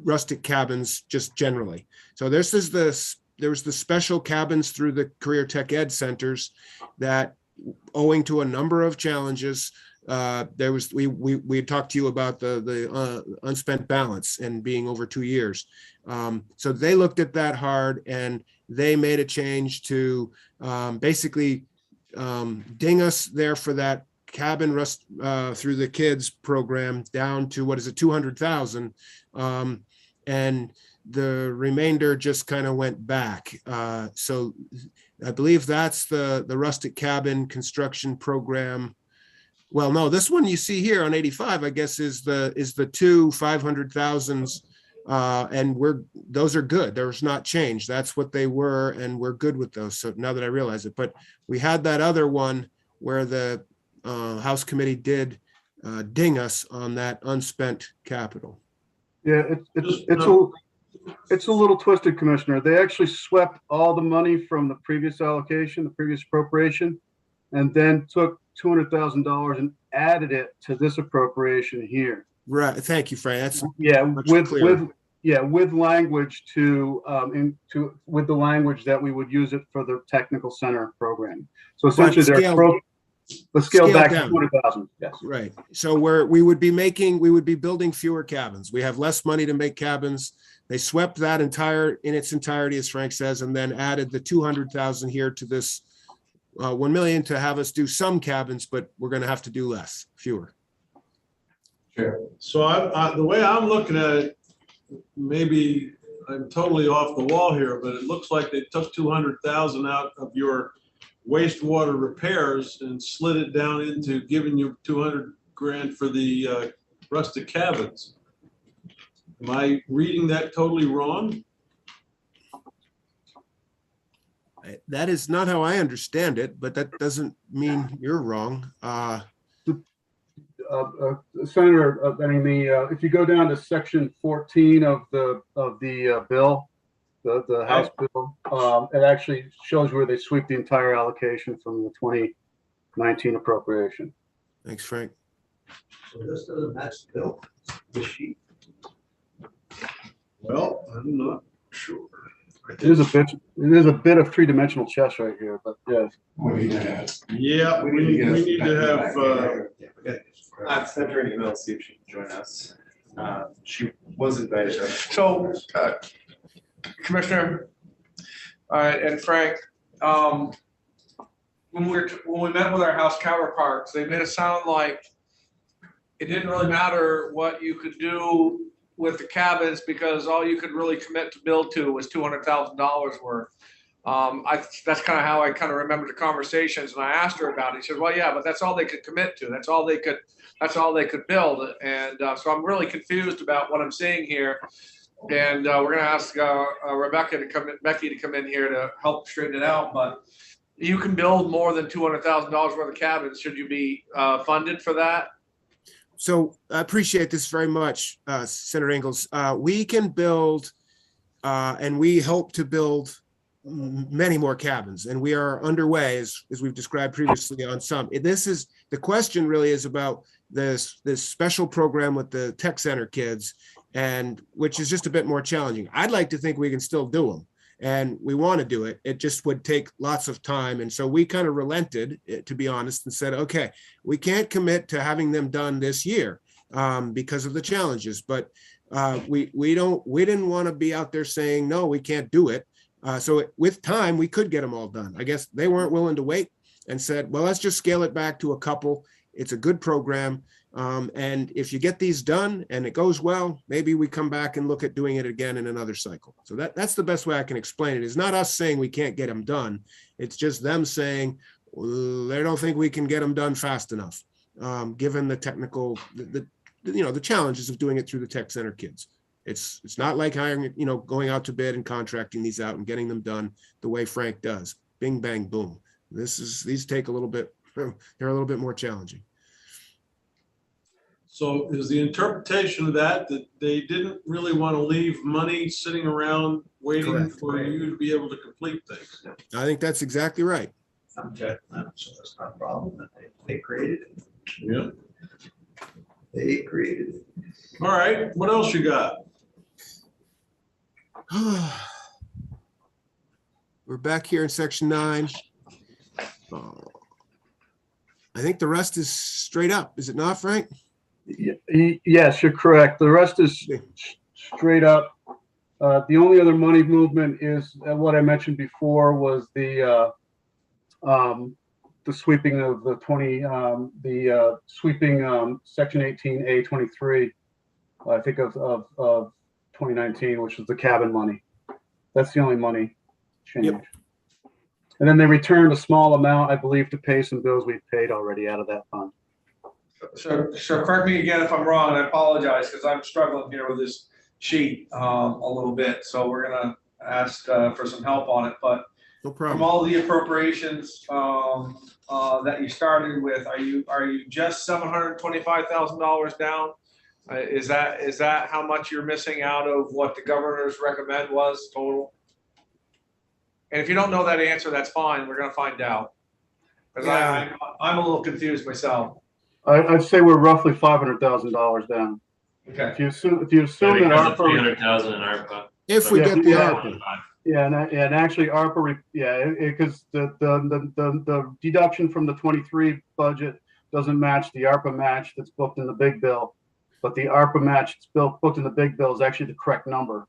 rustic cabins just generally. So there was the special cabins through the career tech ed centers that, owing to a number of challenges, we had talked to you about the unspent balance and being over 2 years. So they looked at that hard and they made a change to basically ding us there for that cabin rust through the kids program down to, what is it, 200,000. And the remainder just kind of went back. So I believe that's the rustic cabin construction program. Well, no, this one you see here on 85, I guess, is the 2 500,000s, and those are good. There's not change. That's what they were, and we're good with those. So now that I realize it, but we had that other one where the House Committee did ding us on that unspent capital. Yeah, It's a little twisted, Commissioner. They actually swept all the money from the previous allocation, the previous appropriation, and then took $200,000 and added it to this appropriation here. Right, thank you, Frank. That's Yeah, much clearer. with language with the language that we would use it for the technical center program. So essentially, let's scale back to 200,000. Yes. Right. So we would be building fewer cabins. We have less money to make cabins. They swept that in its entirety, as Frank says, and then added the 200,000 here to this 1 million to have us do some cabins, but we're going to have to do fewer. Sure. So the way I'm looking at it, maybe I'm totally off the wall here, but it looks like they took 200,000 out of your wastewater repairs and slid it down into giving you 200 grand for the rustic cabins. Am I reading that totally wrong? That is not how I understand it, but that doesn't mean you're wrong. Senator, if you go down to section 14 of the bill, the House bill, it actually shows where they sweep the entire allocation from the 2019 appropriation. Thanks, Frank. So this doesn't match the bill, the sheet. Well, I'm not sure. It is a bit of three-dimensional chess right here, but yes. Yeah, we need to have. I've sent her an email to see if she can join us. She was invited. So, Commissioner, and Frank, when we met with our House counterparts, they made it sound like it didn't really matter what you could do with the cabins because all you could really commit to build to was $200,000 worth. That's kind of how I kind of remember the conversations, and I asked her about it. She said, "Well, yeah, but that's all they could commit to. That's all they could build." And so I'm really confused about what I'm seeing here. And we're going to ask Becky to come in here to help straighten it out. But you can build more than $200,000 worth of cabins. Should you be funded for that? So I appreciate this very much, Senator Ingalls. We can build, and we hope to build many more cabins, and we are underway, as we've described previously, on some. The question really is about this special program with the tech center kids, and which is just a bit more challenging. I'd like to think we can still do them, and we want to do it. It just would take lots of time, and so we kind of relented, to be honest, and said, okay, we can't commit to having them done this year because of the challenges, but we didn't want to be out there saying no, we can't do it. So with time, we could get them all done. I guess they weren't willing to wait and said, well, let's just scale it back to a couple. It's a good program. And if you get these done and it goes well, maybe we come back and look at doing it again in another cycle. So that's the best way I can explain it. It's not us saying we can't get them done. It's just them saying they don't think we can get them done fast enough, given the technical, the challenges of doing it through the tech center kids. It's not like hiring, going out to bid and contracting these out and getting them done the way Frank does. Bing, bang, boom. These take a little bit, they're a little bit more challenging. So is the interpretation of that they didn't really want to leave money sitting around waiting Correct. for you to be able to complete things? I think that's exactly right. I'm checking that, so that's not a problem. They created it. Yeah. They created it. All right. What else you got? We're back here in section 9. I think the rest is straight up. Is it not, Frank? Yes, you're correct. The rest is straight up. The only other money movement is what I mentioned before was the sweeping of the sweeping section 18A 23. I think of 2019, which is the cabin money. That's the only money change. Yep. And then they returned a small amount, I believe, to pay some bills we've paid already out of that fund. So correct me again if I'm wrong, and I apologize because I'm struggling here with this sheet a little bit. So we're gonna ask for some help on it. But no problem. From all the appropriations that you started with, are you just $725,000 down Is that how much you're missing out of what the governor's recommend was total? And if you don't know that answer, that's fine. We're gonna find out. Because I'm a little confused myself. I'd say we're roughly $500,000 down. Okay. If you assume that ARPA. 300,000 in ARPA. If we Yeah, get the yeah. ARPA. Yeah, and actually ARPA, because the deduction from the 23 budget doesn't match the ARPA match that's booked in the big bill. But the ARPA match that's booked in the big bill is actually the correct number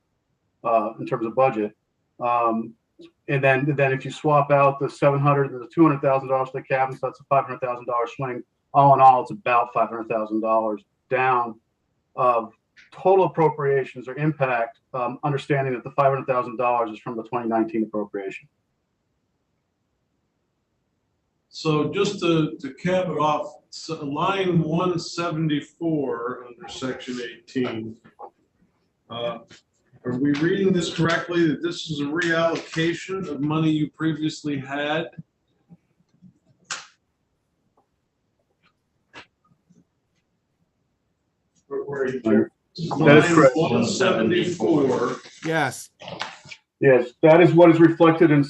in terms of budget. And then if you swap out the $700,000 and the $200,000 to the cabins, that's a $500,000 swing. All in all, it's about $500,000 down of total appropriations or impact, understanding that the $500,000 is from the 2019 appropriation. So just to cap it off, so line 174 under section 18. Are we reading this correctly, that this is a reallocation of money you previously had? Where are you? That is correct. 174. Yes. Yes, that is what is reflected in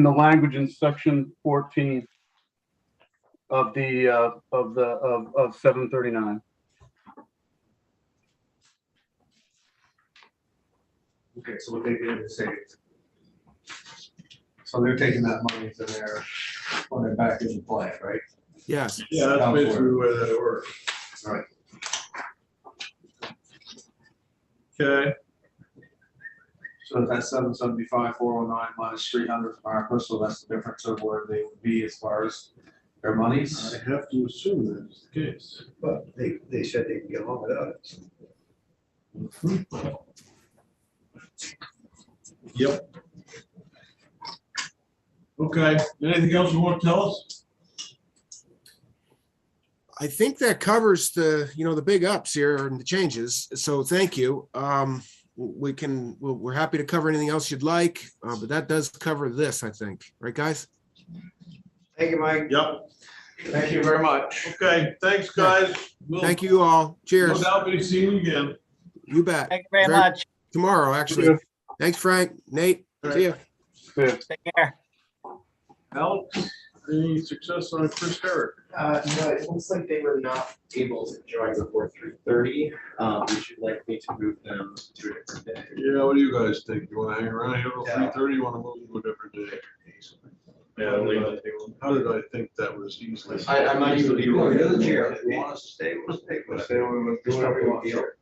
the language in section 14 of the of 739. Okay, so what they did is savings. So they're taking that money to their, putting it back into play, right? Yes. Yeah, that's basically the way that works. All right. Okay. So that's 775, 409 minus 300 from ARPA, so that's the difference of where they would be as far as their monies. I have to assume that is the case. But they said they can get along without it. Yep. Okay, anything else you want to tell us? I think that covers the, the big ups here and the changes. So thank you. We're happy to cover anything else you'd like, but that does cover this, I think. Right, guys? Thank you, Mike. Yep. Thank you very much. Okay, thanks, guys. Thank you all. Cheers. No doubt be seeing you again. You bet. Thank you very much. Tomorrow, actually. Thanks, Frank. Nate, see you. Take care. Alex, any success on Chris Herrick? No, it looks like they were not able to join before 3:30. Would you like me to move them to a different day? Yeah, what do you guys think? You want to hang around here till 3:30? You want to move to a different day? Yeah, leave it table. How did I think that was easily? I might even be You're willing the to chair. If you want us to stay, we'll stay. We'll stay when we do whatever you want. Sure.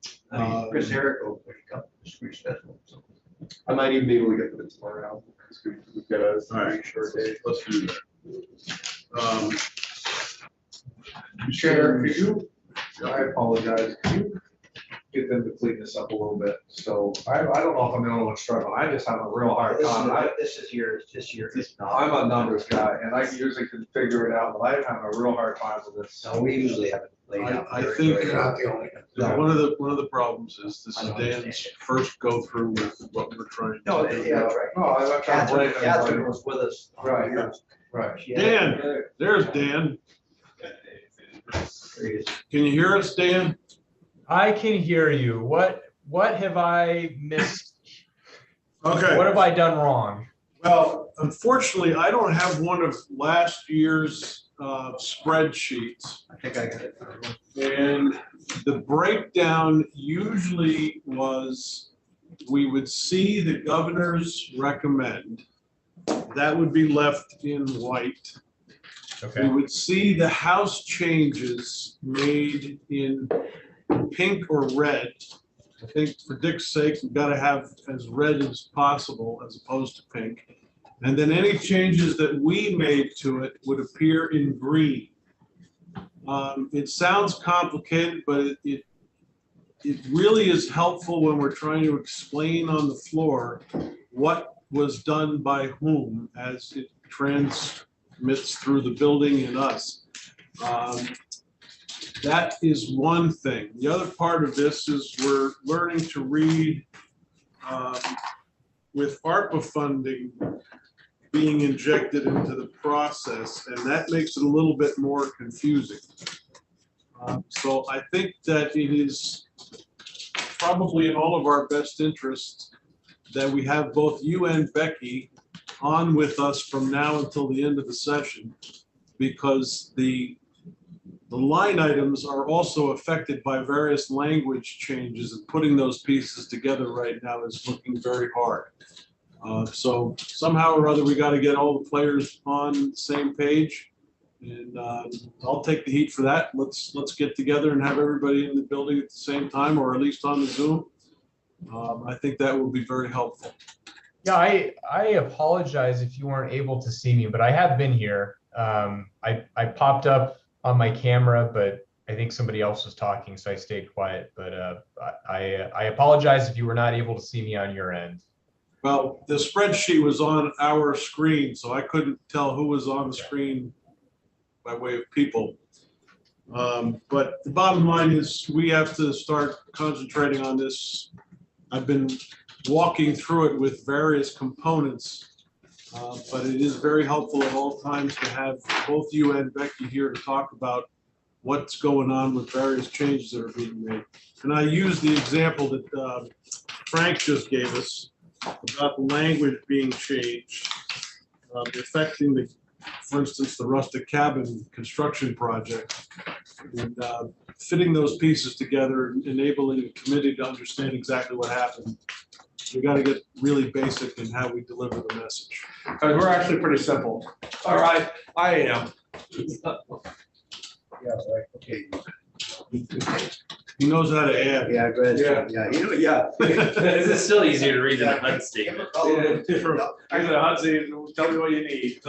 Chris Herrick will come to screw schedule. So. I might even be able to get them tomorrow because we've got a Alright. short day. Let's do that. Chair, could you, I apologize, could you get them to clean this up a little bit? So I don't know if I'm the only one struggling. I just have a real hard time. This is yours. I'm a numbers guy and I usually can figure it out, but I have a real hard time with this. So we usually have it laid out. I think You're not the only one of the problems is this is Dan's first go through with what we're trying to do. No, yeah, that's right. No, I'm not trying to blame Catherine anybody. was with us. Right, right. Dan, there's Dan. There he is. Can you hear us, Dan? I can hear you. What have I missed? Okay. What have I done wrong? Well, unfortunately, I don't have one of last year's spreadsheets. I think I got it. And the breakdown usually was, we would see the governor's recommend. That would be left in white. Okay. We would see the House changes made in pink or red. I think for Dick's sake, we've got to have as red as possible as opposed to pink. And then any changes that we made to it would appear in green. It sounds complicated, but it really is helpful when we're trying to explain on the floor what was done by whom as it transmits through the building and us. That is one thing. The other part of this is we're learning to read with ARPA funding being injected into the process, and that makes it a little bit more confusing. So I think that it is probably in all of our best interests that we have both you and Becky on with us from now until the end of the session, because the line items are also affected by various language changes, and putting those pieces together right now is looking very hard. So somehow or other, we got to get all the players on the same page, and I'll take the heat for that. Let's get together and have everybody in the building at the same time, or at least on the Zoom. I think that will be very helpful. Yeah, I apologize if you weren't able to see me, but I have been here. I popped up on my camera, but I think somebody else was talking, so I stayed quiet. But I apologize if you were not able to see me on your end. Well, the spreadsheet was on our screen, so I couldn't tell who was on the screen by way of people. But the bottom line is we have to start concentrating on this. I've been walking through it with various components, but it is very helpful at all times to have both you and Becky here to talk about what's going on with various changes that are being made. And I use the example that Frank just gave us about the language being changed, affecting the, for instance, the rustic cabin construction project, and fitting those pieces together, enabling the committee to understand exactly what happened. We got to get really basic in how we deliver the message. We're actually pretty simple. All right, I am. Yeah, right, okay. He knows how to add. Yeah, go ahead. Yeah. Yeah, yeah. This is still easier to read than a HUD statement. Actually, Hudson, tell me what you need.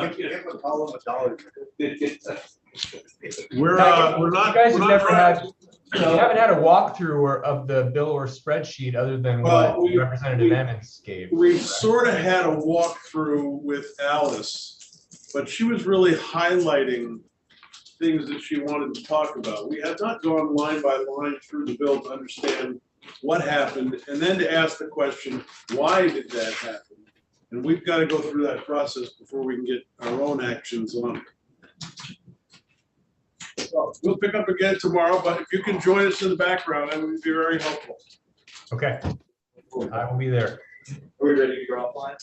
We're not. You guys have never trying- had. You haven't had a walkthrough of the bill or spreadsheet other than Well, what Representative Emmons gave. We sort of had a walkthrough with Alice, but she was really highlighting things that she wanted to talk about. We have not gone line by line through the bill to understand what happened, and then to ask the question, why did that happen? And we've got to go through that process before we can get our own actions on it. So we'll pick up again tomorrow, but if you can join us in the background, that would be very helpful. Okay, I will be there. Are we ready to go offline?